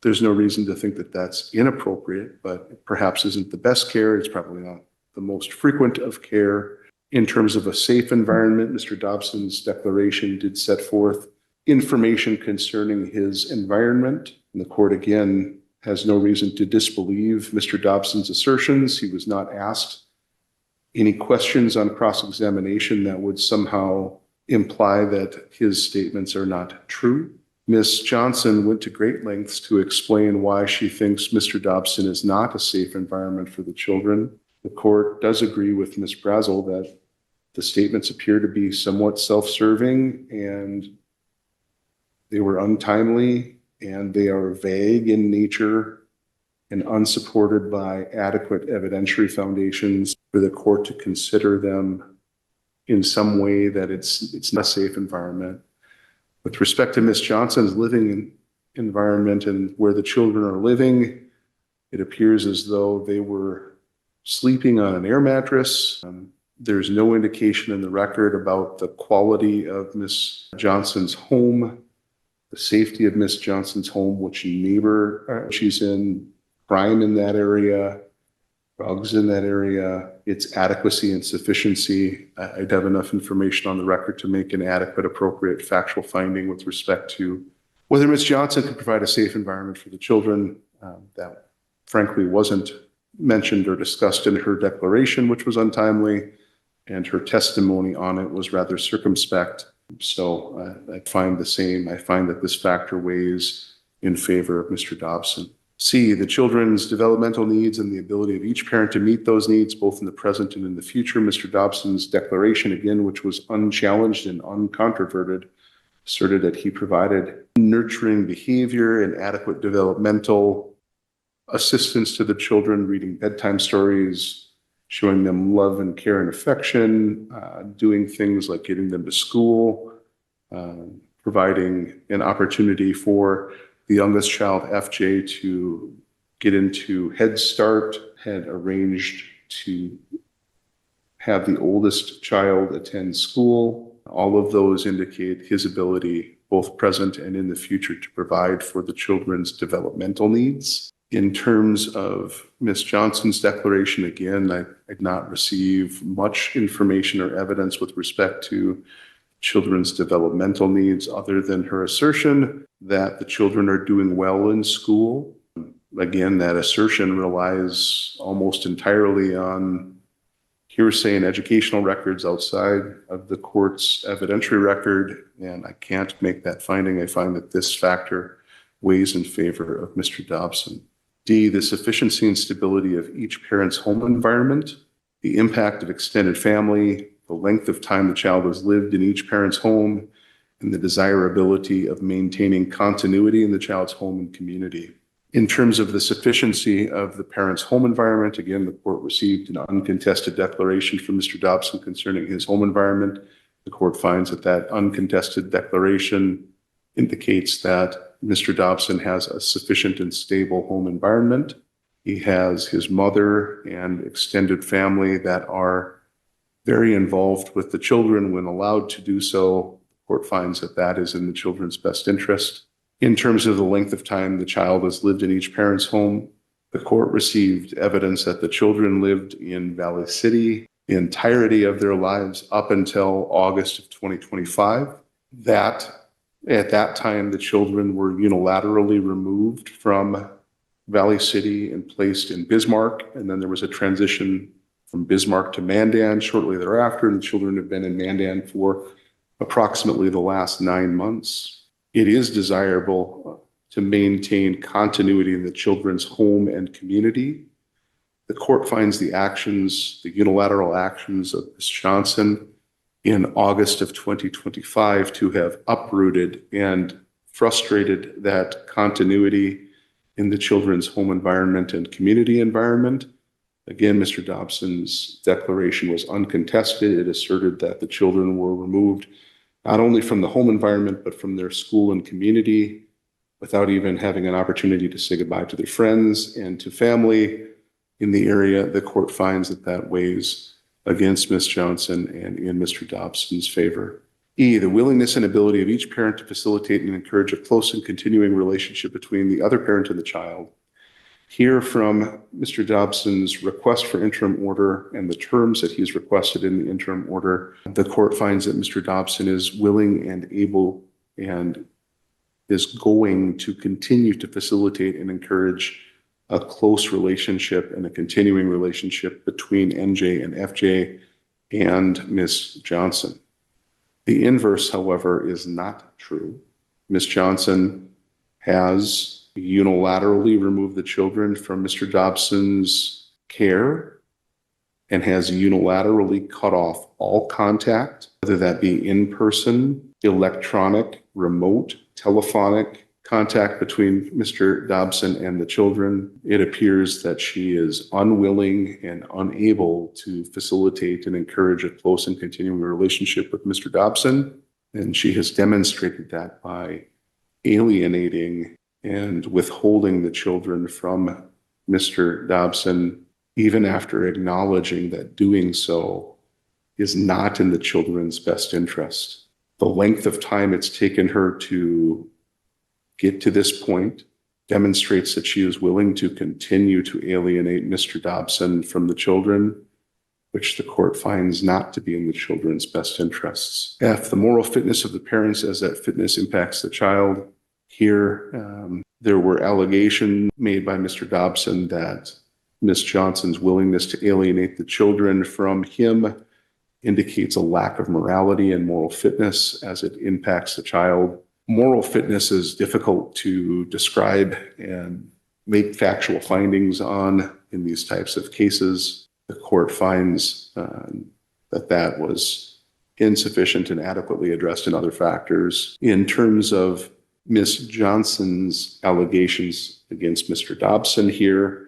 There's no reason to think that that's inappropriate, but it perhaps isn't the best care. It's probably not the most frequent of care. In terms of a safe environment, Mr. Dobson's declaration did set forth information concerning his environment. And the court, again, has no reason to disbelieve Mr. Dobson's assertions. He was not asked any questions on cross-examination that would somehow imply that his statements are not true. Ms. Johnson went to great lengths to explain why she thinks Mr. Dobson is not a safe environment for the children. The court does agree with Ms. Brazel that the statements appear to be somewhat self-serving and they were untimely and they are vague in nature and unsupported by adequate evidentiary foundations for the court to consider them in some way that it's not a safe environment. With respect to Ms. Johnson's living environment and where the children are living, it appears as though they were sleeping on an air mattress. There's no indication in the record about the quality of Ms. Johnson's home, the safety of Ms. Johnson's home, which neighbor she's in, crime in that area, drugs in that area, its adequacy and sufficiency. I'd have enough information on the record to make an adequate, appropriate factual finding with respect to whether Ms. Johnson could provide a safe environment for the children. That frankly wasn't mentioned or discussed in her declaration, which was untimely, and her testimony on it was rather circumspect. So I find the same. I find that this factor weighs in favor of Mr. Dobson. C, the children's developmental needs and the ability of each parent to meet those needs, both in the present and in the future. Mr. Dobson's declaration, again, which was unchallenged and uncontroverted, asserted that he provided nurturing behavior and adequate developmental assistance to the children, reading bedtime stories, showing them love and care and affection, doing things like getting them to school, providing an opportunity for the youngest child, FJ, to get into Head Start, had arranged to have the oldest child attend school. All of those indicate his ability, both present and in the future, to provide for the children's developmental needs. In terms of Ms. Johnson's declaration, again, I did not receive much information or evidence with respect to children's developmental needs other than her assertion that the children are doing well in school. Again, that assertion relies almost entirely on hearsay and educational records outside of the court's evidentiary record, and I can't make that finding. I find that this factor weighs in favor of Mr. Dobson. D, the sufficiency and stability of each parent's home environment, the impact of extended family, the length of time the child has lived in each parent's home, and the desirability of maintaining continuity in the child's home and community. In terms of the sufficiency of the parent's home environment, again, the court received an uncontested declaration from Mr. Dobson concerning his home environment. The court finds that that uncontested declaration indicates that Mr. Dobson has a sufficient and stable home environment. He has his mother and extended family that are very involved with the children when allowed to do so. The court finds that that is in the children's best interest. In terms of the length of time the child has lived in each parent's home, the court received evidence that the children lived in Valley City the entirety of their lives up until August of 2025. That at that time, the children were unilaterally removed from Valley City and placed in Bismarck. And then there was a transition from Bismarck to Mandan shortly thereafter. And the children have been in Mandan for approximately the last 9 months. It is desirable to maintain continuity in the children's home and community. The court finds the actions, the unilateral actions of Ms. Johnson in August of 2025 to have uprooted and frustrated that continuity in the children's home environment and community environment. Again, Mr. Dobson's declaration was uncontested. It asserted that the children were removed not only from the home environment, but from their school and community without even having an opportunity to say goodbye to their friends and to family in the area. The court finds that that weighs against Ms. Johnson and in Mr. Dobson's favor. E, the willingness and ability of each parent to facilitate and encourage a close and continuing relationship between the other parent and the child. Here from Mr. Dobson's request for interim order and the terms that he's requested in the interim order, the court finds that Mr. Dobson is willing and able and is going to continue to facilitate and encourage a close relationship and a continuing relationship between NJ and FJ and Ms. Johnson. The inverse, however, is not true. Ms. Johnson has unilaterally removed the children from Mr. Dobson's care and has unilaterally cut off all contact, whether that be in person, electronic, remote, telephonic contact between Mr. Dobson and the children. It appears that she is unwilling and unable to facilitate and encourage a close and continuing relationship with Mr. Dobson. And she has demonstrated that by alienating and withholding the children from Mr. Dobson, even after acknowledging that doing so is not in the children's best interest. The length of time it's taken her to get to this point demonstrates that she is willing to continue to alienate Mr. Dobson from the children, which the court finds not to be in the children's best interests. F, the moral fitness of the parents as that fitness impacts the child. Here, there were allegations made by Mr. Dobson that Ms. Johnson's willingness to alienate the children from him indicates a lack of morality and moral fitness as it impacts the child. Moral fitness is difficult to describe and make factual findings on in these types of cases. The court finds that that was insufficient and adequately addressed in other factors. In terms of Ms. Johnson's allegations against Mr. Dobson here,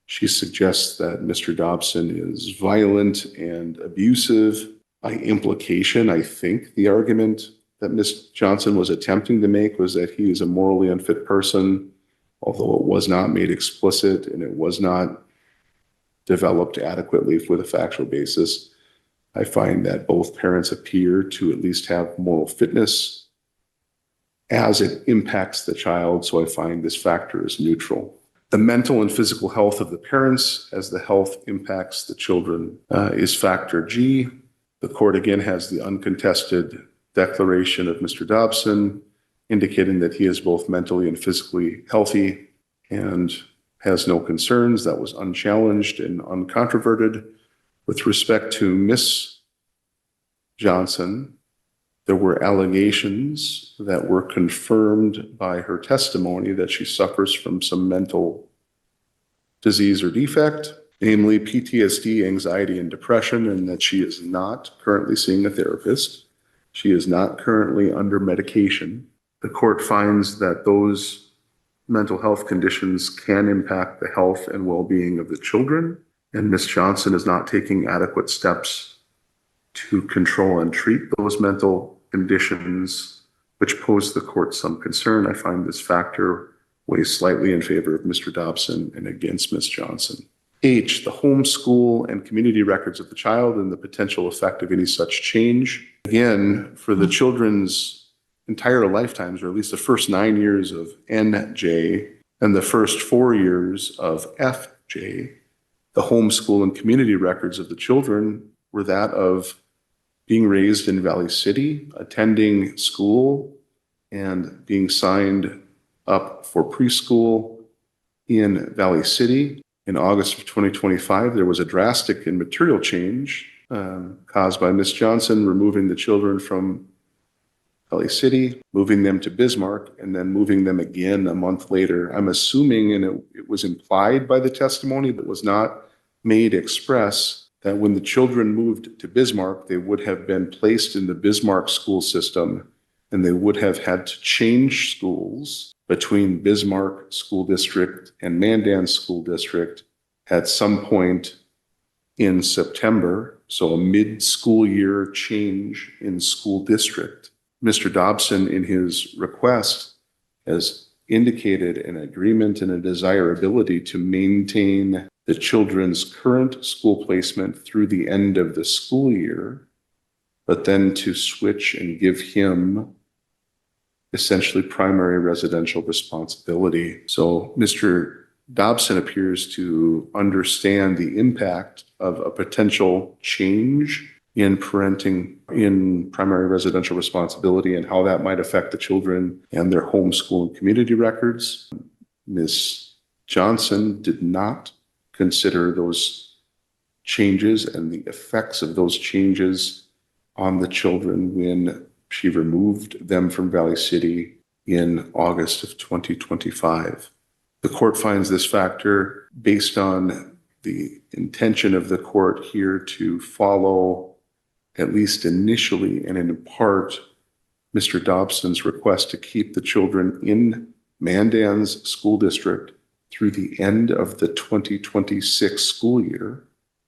she suggests that Mr. Dobson is violent and abusive. By implication, I think the argument that Ms. Johnson was attempting to make was that he is a morally unfit person, although it was not made explicit and it was not developed adequately with a factual basis. I find that both parents appear to at least have moral fitness as it impacts the child, so I find this factor is neutral. The mental and physical health of the parents as the health impacts the children is factor G. The court again has the uncontested declaration of Mr. Dobson indicating that he is both mentally and physically healthy and has no concerns. That was unchallenged and uncontroverted. With respect to Miss Johnson, there were allegations that were confirmed by her testimony that she suffers from some mental disease or defect, namely PTSD, anxiety, and depression, and that she is not currently seeing a therapist. She is not currently under medication. The court finds that those mental health conditions can impact the health and well-being of the children, and Ms. Johnson is not taking adequate steps to control and treat those mental conditions, which pose the court some concern. I find this factor weighs slightly in favor of Mr. Dobson and against Ms. Johnson. H, the homeschool and community records of the child and the potential effect of any such change. Again, for the children's entire lifetimes, or at least the first 9 years of NJ and the first 4 years of FJ, the homeschool and community records of the children were that of being raised in Valley City, attending school, and being signed up for preschool in Valley City. In August of 2025, there was a drastic and material change caused by Ms. Johnson removing the children from Valley City, moving them to Bismarck, and then moving them again a month later. I'm assuming, and it was implied by the testimony, but was not made express, that when the children moved to Bismarck, they would have been placed in the Bismarck school system, and they would have had to change schools between Bismarck School District and Mandan School District at some point in September, so a mid-school year change in school district. Mr. Dobson, in his request, has indicated an agreement and a desirability to maintain the children's current school placement through the end of the school year, but then to switch and give him essentially primary residential responsibility. So Mr. Dobson appears to understand the impact of a potential change in parenting in primary residential responsibility and how that might affect the children and their homeschool and community records. Ms. Johnson did not consider those changes and the effects of those changes on the children when she removed them from Valley City in August of 2025. The court finds this factor based on the intention of the court here to follow, at least initially and in part, Mr. Dobson's request to keep the children in Mandan's school district through the end of the 2026 school year,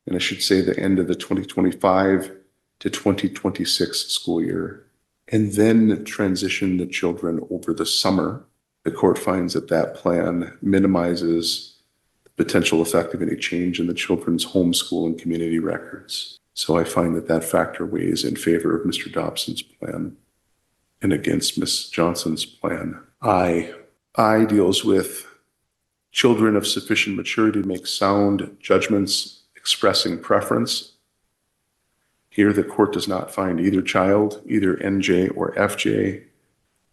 and I should say the end of the 2025 to 2026 school year, and then transition the children over the summer. The court finds that that plan minimizes the potential effect of any change in the children's homeschool and community records. So I find that that factor weighs in favor of Mr. Dobson's plan and against Ms. Johnson's plan. I deals with children of sufficient maturity to make sound judgments expressing preference. Here, the court does not find either child, either NJ or FJ,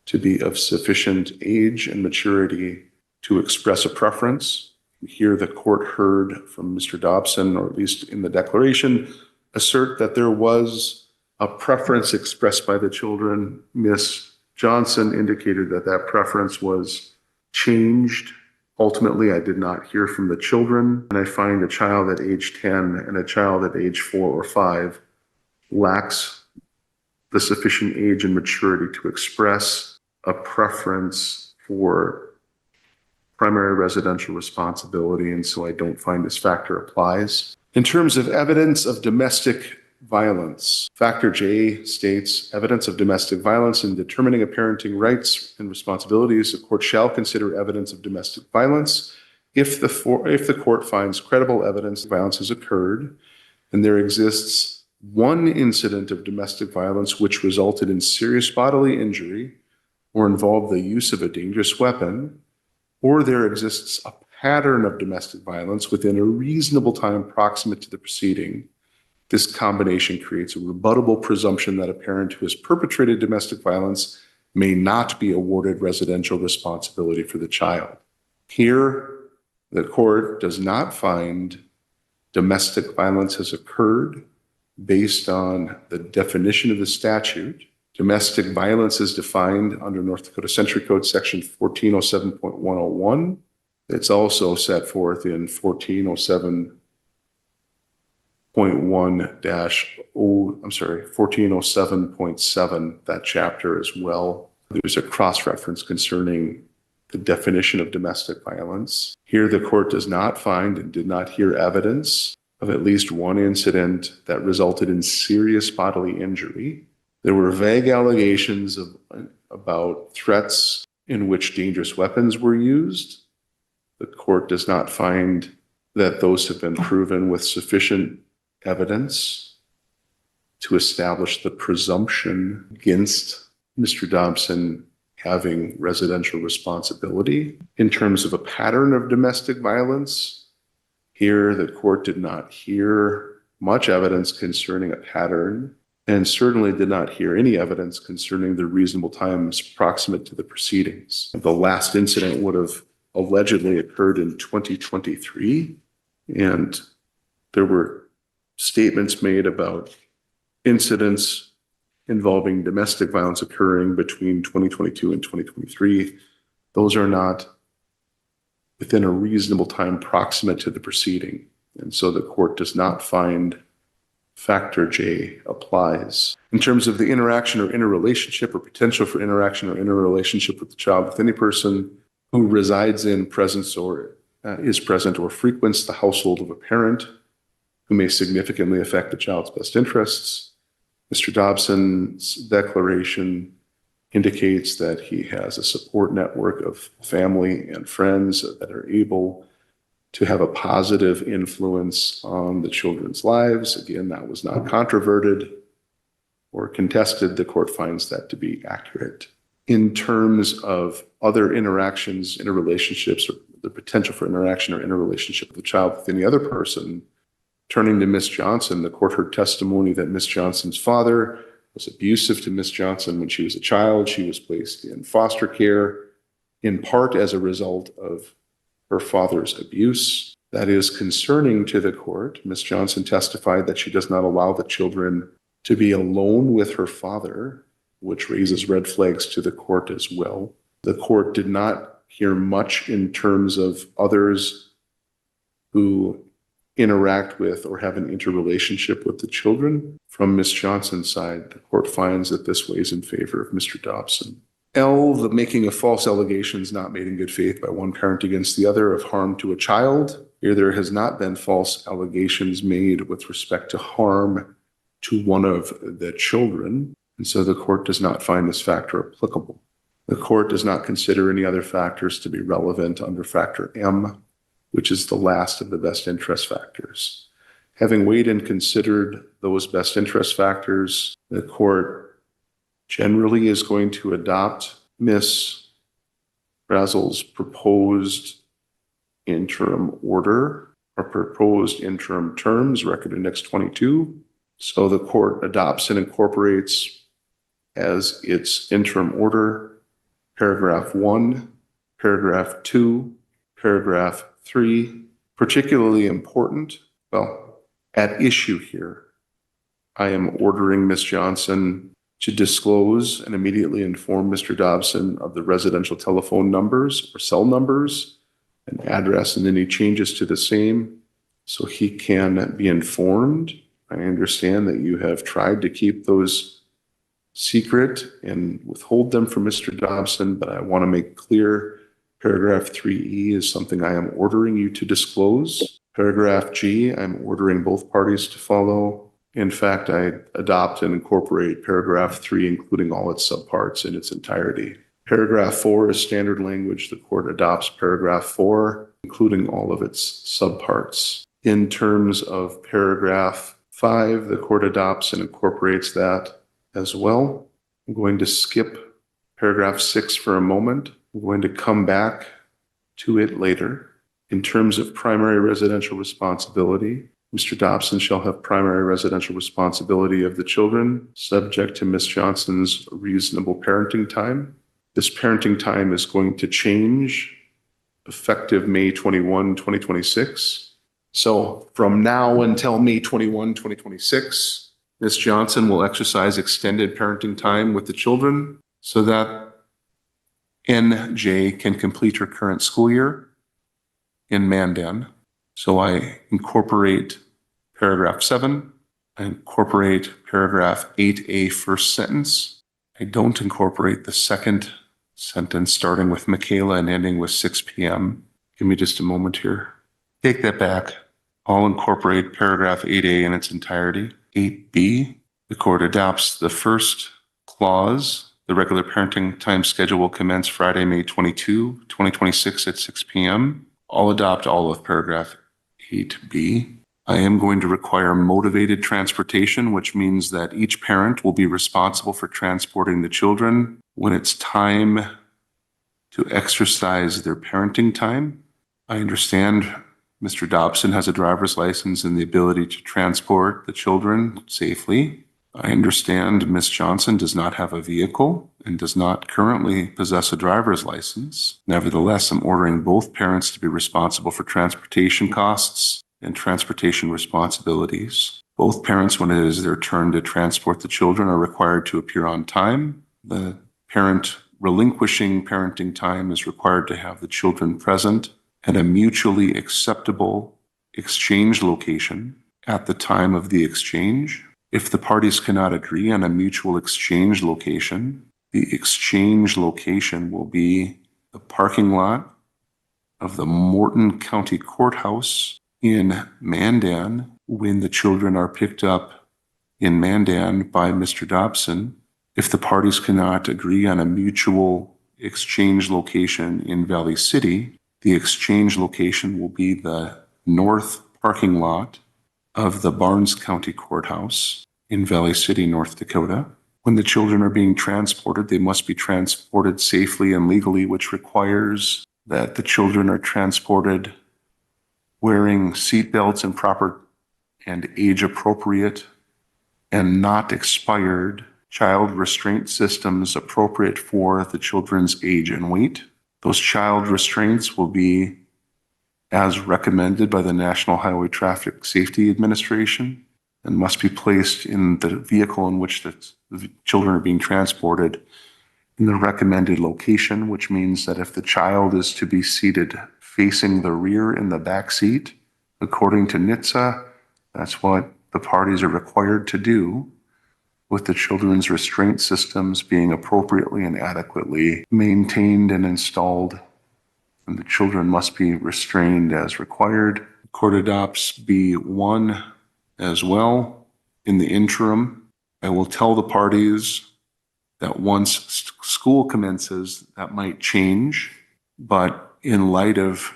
to be of sufficient age and maturity to express a preference. Here, the court heard from Mr. Dobson, or at least in the declaration, assert that there was a preference expressed by the children. Ms. Johnson indicated that that preference was changed. Ultimately, I did not hear from the children, and I find a child at age 10 and a child at age 4 or 5 lacks the sufficient age and maturity to express a preference for primary residential responsibility, and so I don't find this factor applies. In terms of evidence of domestic violence. Factor J states evidence of domestic violence in determining a parenting rights and responsibilities. The court shall consider evidence of domestic violence if the court finds credible evidence that violence has occurred and there exists one incident of domestic violence which resulted in serious bodily injury or involved the use of a dangerous weapon, or there exists a pattern of domestic violence within a reasonable time proximate to the proceeding. This combination creates a rebuttable presumption that a parent who has perpetrated domestic violence may not be awarded residential responsibility for the child. Here, the court does not find domestic violence has occurred based on the definition of the statute. Domestic violence is defined under North Dakota Century Code section 1407.101. It's also set forth in 1407.7, that chapter as well. There's a cross-reference concerning the definition of domestic violence. Here, the court does not find and did not hear evidence of at least one incident that resulted in serious bodily injury. There were vague allegations about threats in which dangerous weapons were used. The court does not find that those have been proven with sufficient evidence to establish the presumption against Mr. Dobson having residential responsibility. In terms of a pattern of domestic violence, here the court did not hear much evidence concerning a pattern and certainly did not hear any evidence concerning the reasonable times proximate to the proceedings. The last incident would have allegedly occurred in 2023, and there were statements made about incidents involving domestic violence occurring between 2022 and 2023. Those are not within a reasonable time proximate to the proceeding. And so the court does not find Factor J applies. In terms of the interaction or interrelationship or potential for interaction or interrelationship with the child with any person who resides in, presence or is present or frequents the household of a parent who may significantly affect the child's best interests, Mr. Dobson's declaration indicates that he has a support network of family and friends that are able to have a positive influence on the children's lives. Again, that was not controverted or contested. The court finds that to be accurate. In terms of other interactions, interrelationships, or the potential for interaction or interrelationship with the child with any other person, turning to Ms. Johnson, the court heard testimony that Ms. Johnson's father was abusive to Ms. Johnson when she was a child. She was placed in foster care, in part as a result of her father's abuse. That is concerning to the court. Ms. Johnson testified that she does not allow the children to be alone with her father, which raises red flags to the court as well. The court did not hear much in terms of others who interact with or have an interrelationship with the children. From Ms. Johnson's side, the court finds that this weighs in favor of Mr. Dobson. L, the making of false allegations not made in good faith by one parent against the other of harm to a child. Here there has not been false allegations made with respect to harm to one of the children, and so the court does not find this factor applicable. The court does not consider any other factors to be relevant under factor M, which is the last of the best interest factors. Having weighed and considered those best interest factors, the court generally is going to adopt Ms. Brazel's proposed interim order or proposed interim terms, Record Index 22. So the court adopts and incorporates as its interim order paragraph 1, paragraph 2, paragraph 3, particularly important, at issue here. I am ordering Ms. Johnson to disclose and immediately inform Mr. Dobson of the residential telephone numbers or cell numbers and address and any changes to the same so he can be informed. I understand that you have tried to keep those secret and withhold them from Mr. Dobson, but I want to make clear paragraph 3E is something I am ordering you to disclose. Paragraph G, I'm ordering both parties to follow. In fact, I adopt and incorporate paragraph 3, including all its subparts in its entirety. Paragraph 4 is standard language. The court adopts paragraph 4, including all of its subparts. In terms of paragraph 5, the court adopts and incorporates that as well. I'm going to skip paragraph 6 for a moment. I'm going to come back to it later. In terms of primary residential responsibility, Mr. Dobson shall have primary residential responsibility of the children, subject to Ms. Johnson's reasonable parenting time. This parenting time is going to change effective May 21, 2026. So from now until May 21, 2026, Ms. Johnson will exercise extended parenting time with the children so that NJ can complete her current school year in Mandan. So I incorporate paragraph 7. I incorporate paragraph 8A first sentence. I don't incorporate the second sentence starting with Michaela and ending with 6 p.m. Give me just a moment here. Take that back. I'll incorporate paragraph 8A in its entirety. 8B, the court adopts the first clause. The regular parenting time schedule will commence Friday, May 22, 2026 at 6 p.m. I'll adopt all of paragraph 8B. I am going to require motivated transportation, which means that each parent will be responsible for transporting the children when it's time to exercise their parenting time. I understand Mr. Dobson has a driver's license and the ability to transport the children safely. I understand Ms. Johnson does not have a vehicle and does not currently possess a driver's license. Nevertheless, I'm ordering both parents to be responsible for transportation costs and transportation responsibilities. Both parents, when it is their turn to transport the children, are required to appear on time. The parent relinquishing parenting time is required to have the children present at a mutually acceptable exchange location at the time of the exchange. If the parties cannot agree on a mutual exchange location, the exchange location will be the parking lot of the Morton County Courthouse in Mandan when the children are picked up in Mandan by Mr. Dobson. If the parties cannot agree on a mutual exchange location in Valley City, the exchange location will be the north parking lot of the Barnes County Courthouse in Valley City, North Dakota. When the children are being transported, they must be transported safely and legally, which requires that the children are transported wearing seatbelts and proper and age-appropriate and not expired child restraint systems appropriate for the children's age and weight. Those child restraints will be as recommended by the National Highway Traffic Safety Administration and must be placed in the vehicle in which the children are being transported in the recommended location, which means that if the child is to be seated facing the rear in the back seat, according to NHTSA, that's what the parties are required to do, with the children's restraint systems being appropriately and adequately maintained and installed, and the children must be restrained as required. The court adopts B1 as well. In the interim, I will tell the parties that once school commences, that might change, but in light of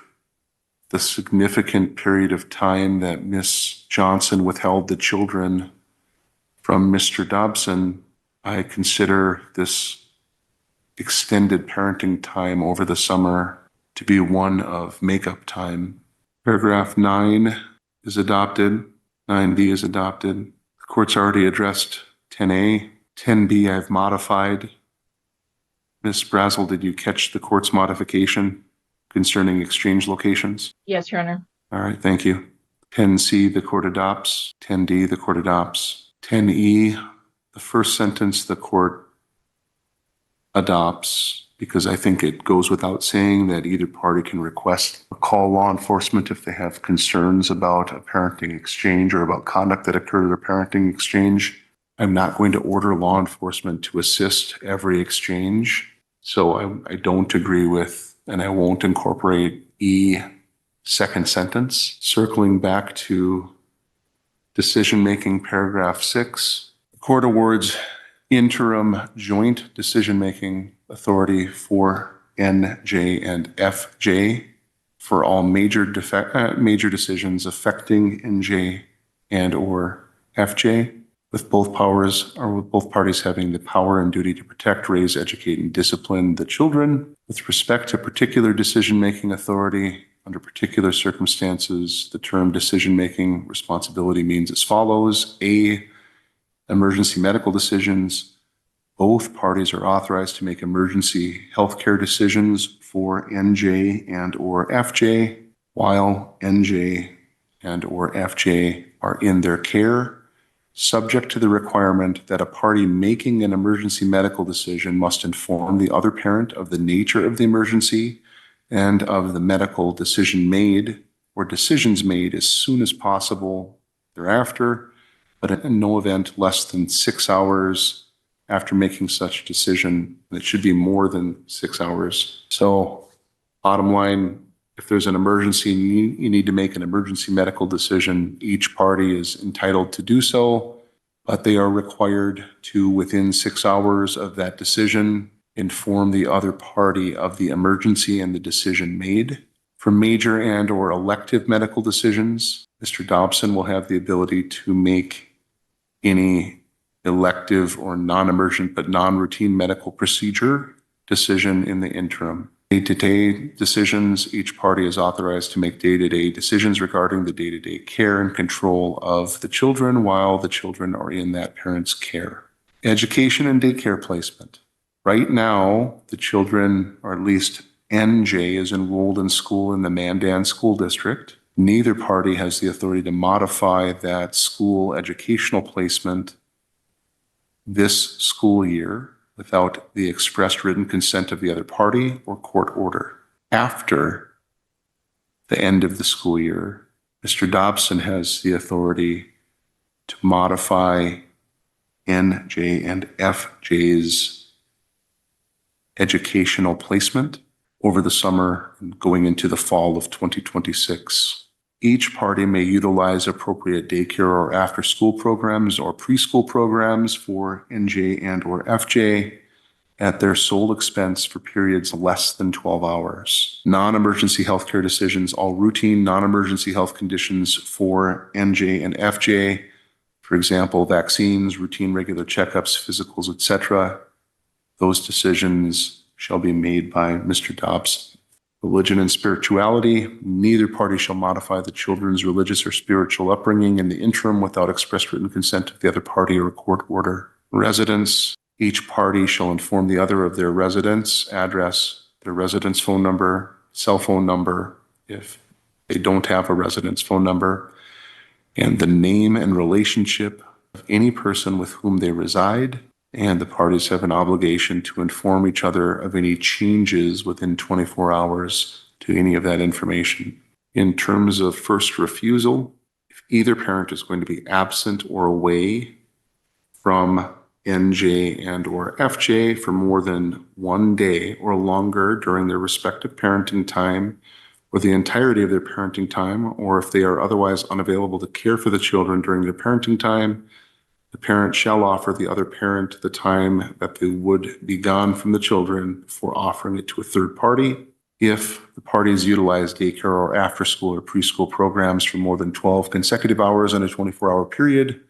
the significant period of time that Ms. Johnson withheld the children from Mr. Dobson, I consider this extended parenting time over the summer to be one of makeup time. Paragraph 9 is adopted. 9B is adopted. The court's already addressed 10A. 10B I've modified. Ms. Brazel, did you catch the court's modification concerning exchange locations? Yes, Your Honor. All right, thank you. 10C, the court adopts. 10D, the court adopts. 10E, the first sentence the court adopts because I think it goes without saying that either party can request or call law enforcement if they have concerns about a parenting exchange or about conduct that occurred at a parenting exchange. I'm not going to order law enforcement to assist every exchange, so I don't agree with, and I won't incorporate E second sentence. Circling back to Decision-making, paragraph 6. The court awards interim joint decision-making authority for NJ and FJ for all major decisions affecting NJ and or FJ, with both parties having the power and duty to protect, raise, educate, and discipline the children. With respect to particular decision-making authority under particular circumstances, the term decision-making responsibility means as follows. A, emergency medical decisions. Both parties are authorized to make emergency healthcare decisions for NJ and or FJ while NJ and or FJ are in their care, subject to the requirement that a party making an emergency medical decision must inform the other parent of the nature of the emergency and of the medical decision made or decisions made as soon as possible thereafter, but in no event less than 6 hours after making such decision. It should be more than 6 hours. So bottom line, if there's an emergency and you need to make an emergency medical decision, each party is entitled to do so, but they are required to, within 6 hours of that decision, inform the other party of the emergency and the decision made. For major and or elective medical decisions, Mr. Dobson will have the ability to make any elective or non-emergent but non-routine medical procedure decision in the interim. Day-to-day decisions, each party is authorized to make day-to-day decisions regarding the day-to-day care and control of the children while the children are in that parent's care. Education and daycare placement. Right now, the children, or at least NJ, is enrolled in school in the Mandan School District. Neither party has the authority to modify that school educational placement this school year without the expressed written consent of the other party or court order. After the end of the school year, Mr. Dobson has the authority to modify NJ and FJ's educational placement over the summer and going into the fall of 2026. Each party may utilize appropriate daycare or after-school programs or preschool programs for NJ and or FJ at their sole expense for periods less than 12 hours. Non-emergency healthcare decisions, all routine non-emergency health conditions for NJ and FJ, for example, vaccines, routine regular checkups, physicals, etc., those decisions shall be made by Mr. Dobson. Religion and spirituality, neither party shall modify the children's religious or spiritual upbringing in the interim without express written consent of the other party or court order. Residence, each party shall inform the other of their residence, address, their residence phone number, cell phone number, if they don't have a residence phone number, and the name and relationship of any person with whom they reside. And the parties have an obligation to inform each other of any changes within 24 hours to any of that information. In terms of first refusal, if either parent is going to be absent or away from NJ and or FJ for more than 1 day or longer during their respective parenting time or the entirety of their parenting time, or if they are otherwise unavailable to care for the children during their parenting time, the parent shall offer the other parent the time that they would be gone from the children before offering it to a third party. If the parties utilize daycare or after-school or preschool programs for more than 12 consecutive hours in a 24-hour period,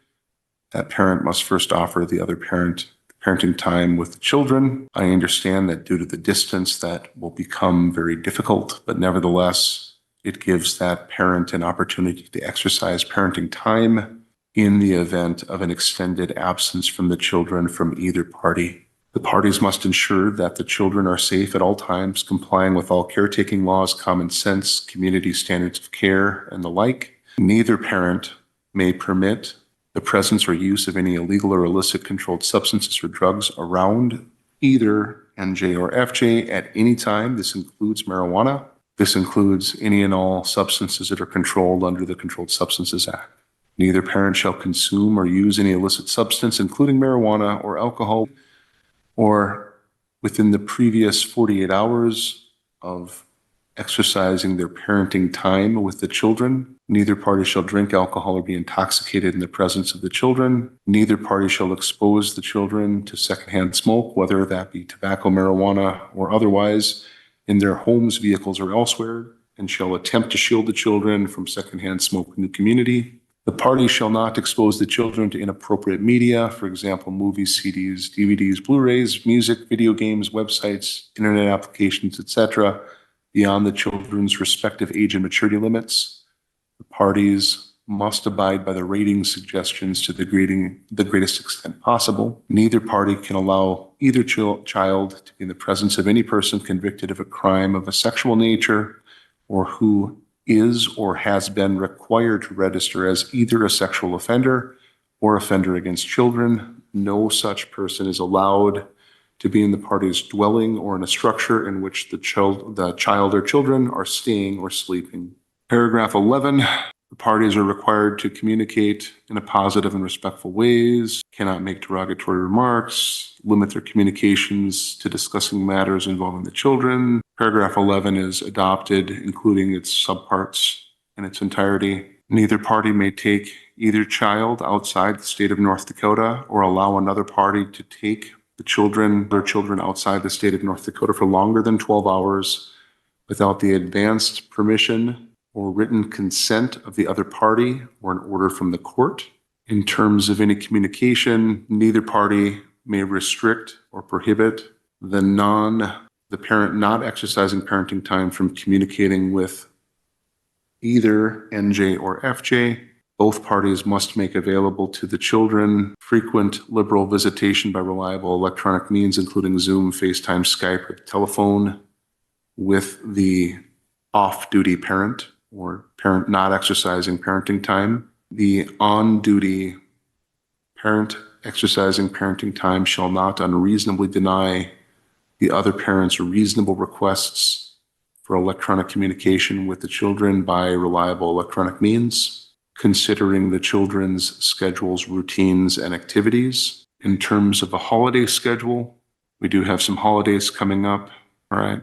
that parent must first offer the other parent parenting time with the children. I understand that due to the distance that will become very difficult, but nevertheless, it gives that parent an opportunity to exercise parenting time in the event of an extended absence from the children from either party. The parties must ensure that the children are safe at all times, complying with all caretaking laws, common sense, community standards of care, and the like. Neither parent may permit the presence or use of any illegal or illicit controlled substances or drugs around either NJ or FJ at any time. This includes marijuana. This includes any and all substances that are controlled under the Controlled Substances Act. Neither parent shall consume or use any illicit substance, including marijuana or alcohol, or within the previous 48 hours of exercising their parenting time with the children. Neither party shall drink alcohol or be intoxicated in the presence of the children. Neither party shall expose the children to secondhand smoke, whether that be tobacco, marijuana, or otherwise, in their homes, vehicles, or elsewhere, and shall attempt to shield the children from secondhand smoke in the community. The party shall not expose the children to inappropriate media, for example, movies, CDs, DVDs, Blu-rays, music, video games, websites, internet applications, etc., beyond the children's respective age and maturity limits. The parties must abide by the rating suggestions to the greatest extent possible. Neither party can allow either child to be in the presence of any person convicted of a crime of a sexual nature or who is or has been required to register as either a sexual offender or offender against children. No such person is allowed to be in the party's dwelling or in a structure in which the child or children are staying or sleeping. Paragraph 11, the parties are required to communicate in a positive and respectful ways, cannot make derogatory remarks, limit their communications to discussing matters involving the children. Paragraph 11 is adopted, including its subparts in its entirety. Neither party may take either child outside the state of North Dakota or allow another party to take their children outside the state of North Dakota for longer than 12 hours without the advanced permission or written consent of the other party or an order from the court. In terms of any communication, neither party may restrict or prohibit the parent not exercising parenting time from communicating with either NJ or FJ. Both parties must make available to the children frequent liberal visitation by reliable electronic means, including Zoom, FaceTime, Skype, or telephone, with the off-duty parent or parent not exercising parenting time. The on-duty parent exercising parenting time shall not unreasonably deny the other parent's reasonable requests for electronic communication with the children by reliable electronic means, considering the children's schedules, routines, and activities. In terms of a holiday schedule, we do have some holidays coming up, all right?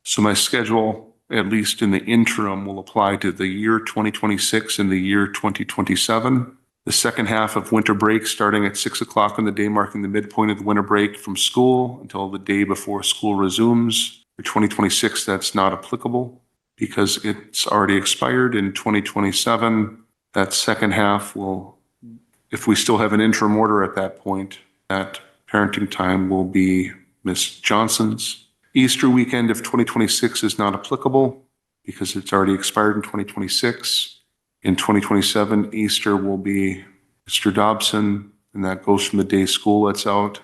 So my schedule, at least in the interim, will apply to the year 2026 and the year 2027. The second half of winter break, starting at 6 o'clock on the day marking the midpoint of the winter break from school until the day before school resumes. For 2026, that's not applicable because it's already expired. In 2027, that second half will, if we still have an interim order at that point, that parenting time will be Ms. Johnson's. Easter weekend of 2026 is not applicable because it's already expired in 2026. In 2027, Easter will be Mr. Dobson, and that goes from the day school lets out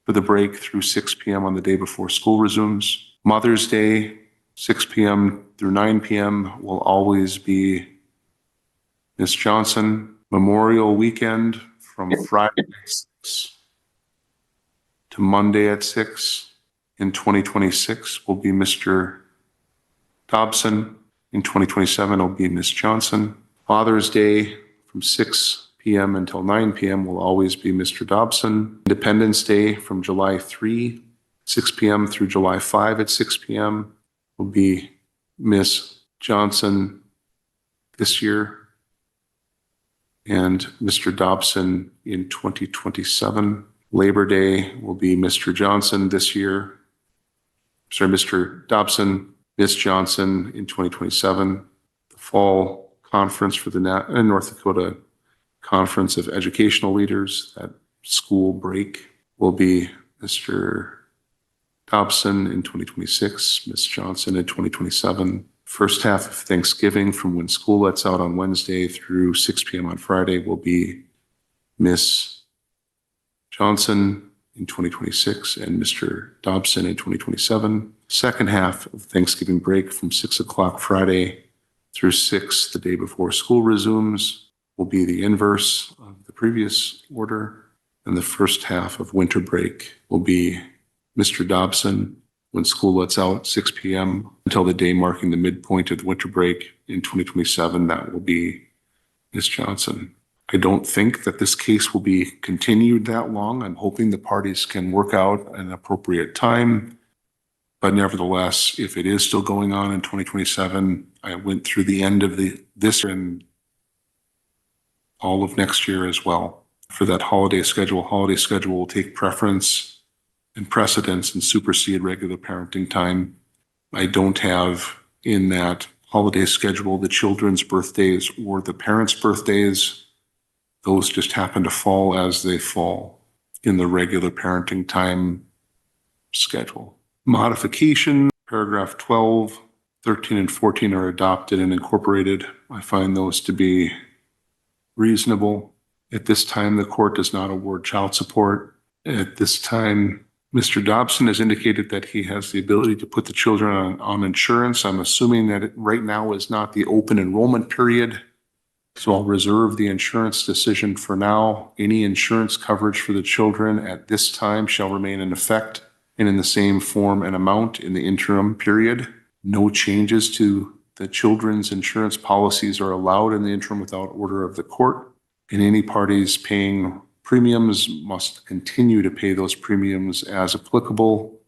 for the break through 6 p.m. on the day before school resumes. Mother's Day, 6 p.m. through 9 p.m. will always be Ms. Johnson. Memorial weekend from Friday at 6 to Monday at 6 in 2026 will be Mr. Dobson. In 2027, it'll be Ms. Johnson. Father's Day from 6 p.m. until 9 p.m. will always be Mr. Dobson. Independence Day from July 3, 6 p.m. through July 5 at 6 p.m. will be Ms. Johnson this year and Mr. Dobson in 2027. Labor Day will be Mr. Johnson this year. Mr. Dobson, Ms. Johnson in 2027. The fall conference for the North Dakota Conference of Educational Leaders, that school break, will be Mr. Dobson in 2026, Ms. Johnson in 2027. First half of Thanksgiving from when school lets out on Wednesday through 6 p.m. on Friday will be Ms. Johnson in 2026 and Mr. Dobson in 2027. Second half of Thanksgiving break from 6 o'clock Friday through 6 the day before school resumes will be the inverse of the previous order. And the first half of winter break will be Mr. Dobson when school lets out 6 p.m. until the day marking the midpoint of the winter break in 2027. That will be Ms. Johnson. I don't think that this case will be continued that long. I'm hoping the parties can work out an appropriate time But nevertheless, if it is still going on in 2027, I went through the end of this and all of next year as well. For that holiday schedule will take preference and precedence and supersede regular parenting time. I don't have in that holiday schedule the children's birthdays or the parents' birthdays. Those just happen to fall as they fall in the regular parenting time schedule. Modification, paragraph 12, 13, and 14 are adopted and incorporated. I find those to be reasonable. At this time, the court does not award child support. At this time, Mr. Dobson has indicated that he has the ability to put the children on insurance. I'm assuming that it right now is not the open enrollment period. So I'll reserve the insurance decision for now. Any insurance coverage for the children at this time shall remain in effect and in the same form and amount in the interim period. No changes to the children's insurance policies are allowed in the interim without order of the court. And any parties paying premiums must continue to pay those premiums as applicable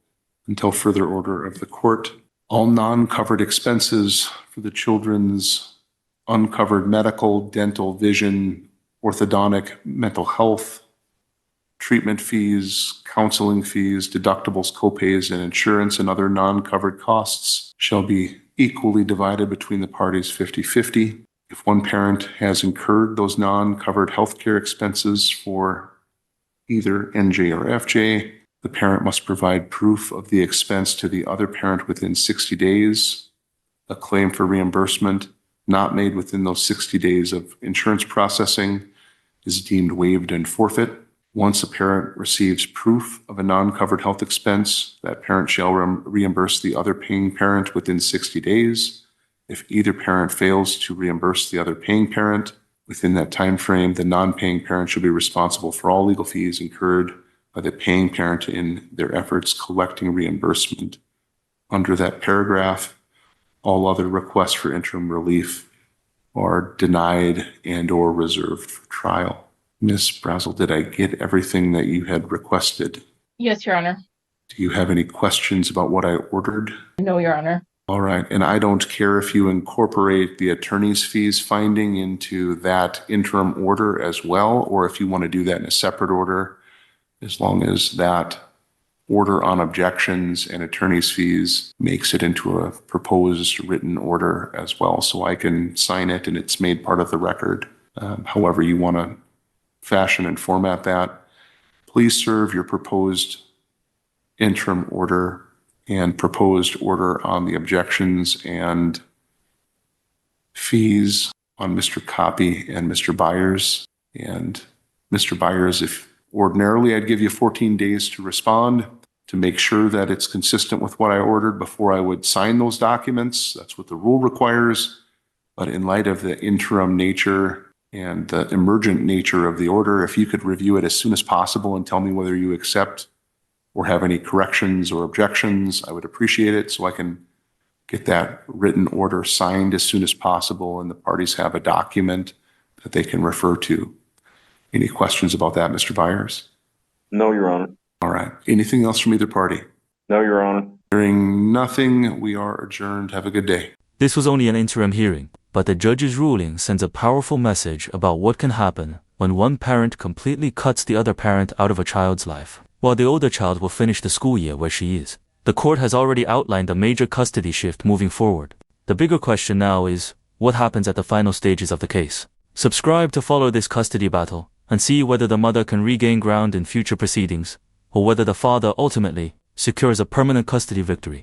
until further order of the court. All non-covered expenses for the children's uncovered medical, dental, vision, orthodontic, mental health, treatment fees, counseling fees, deductibles, copays, and insurance and other non-covered costs shall be equally divided between the parties 50-50. If one parent has incurred those non-covered healthcare expenses for either NJ or FJ, the parent must provide proof of the expense to the other parent within 60 days. A claim for reimbursement not made within those 60 days of insurance processing is deemed waived and forfeit. Once a parent receives proof of a non-covered health expense, that parent shall reimburse the other paying parent within 60 days. If either parent fails to reimburse the other paying parent within that time frame, the non-paying parent shall be responsible for all legal fees incurred by the paying parent in their efforts collecting reimbursement. Under that paragraph, all other requests for interim relief are denied and or reserved for trial. Ms. Brazel, did I get everything that you had requested? Yes, Your Honor. Do you have any questions about what I ordered? No, Your Honor. All right. And I don't care if you incorporate the attorney's fees finding into that interim order as well, or if you want to do that in a separate order, as long as that order on objections and attorney's fees makes it into a proposed written order as well. So I can sign it and it's made part of the record. However you want to fashion and format that, please serve your proposed interim order and proposed order on the objections and fees on Mr. Copy and Mr. Byers. And Mr. Byers, if ordinarily I'd give you 14 days to respond to make sure that it's consistent with what I ordered before I would sign those documents. That's what the rule requires. But in light of the interim nature and the emergent nature of the order, if you could review it as soon as possible and tell me whether you accept or have any corrections or objections, I would appreciate it so I can get that written order signed as soon as possible and the parties have a document that they can refer to. Any questions about that, Mr. Byers? No, Your Honor. All right. Anything else from either party? No, Your Honor. Hearing nothing, we are adjourned. Have a good day. This was only an interim hearing, but the judge's ruling sends a powerful message about what can happen when one parent completely cuts the other parent out of a child's life, while the older child will finish the school year where she is. The court has already outlined a major custody shift moving forward. The bigger question now is, what happens at the final stages of the case? Subscribe to follow this custody battle and see whether the mother can regain ground in future proceedings, or whether the father ultimately secures a permanent custody victory.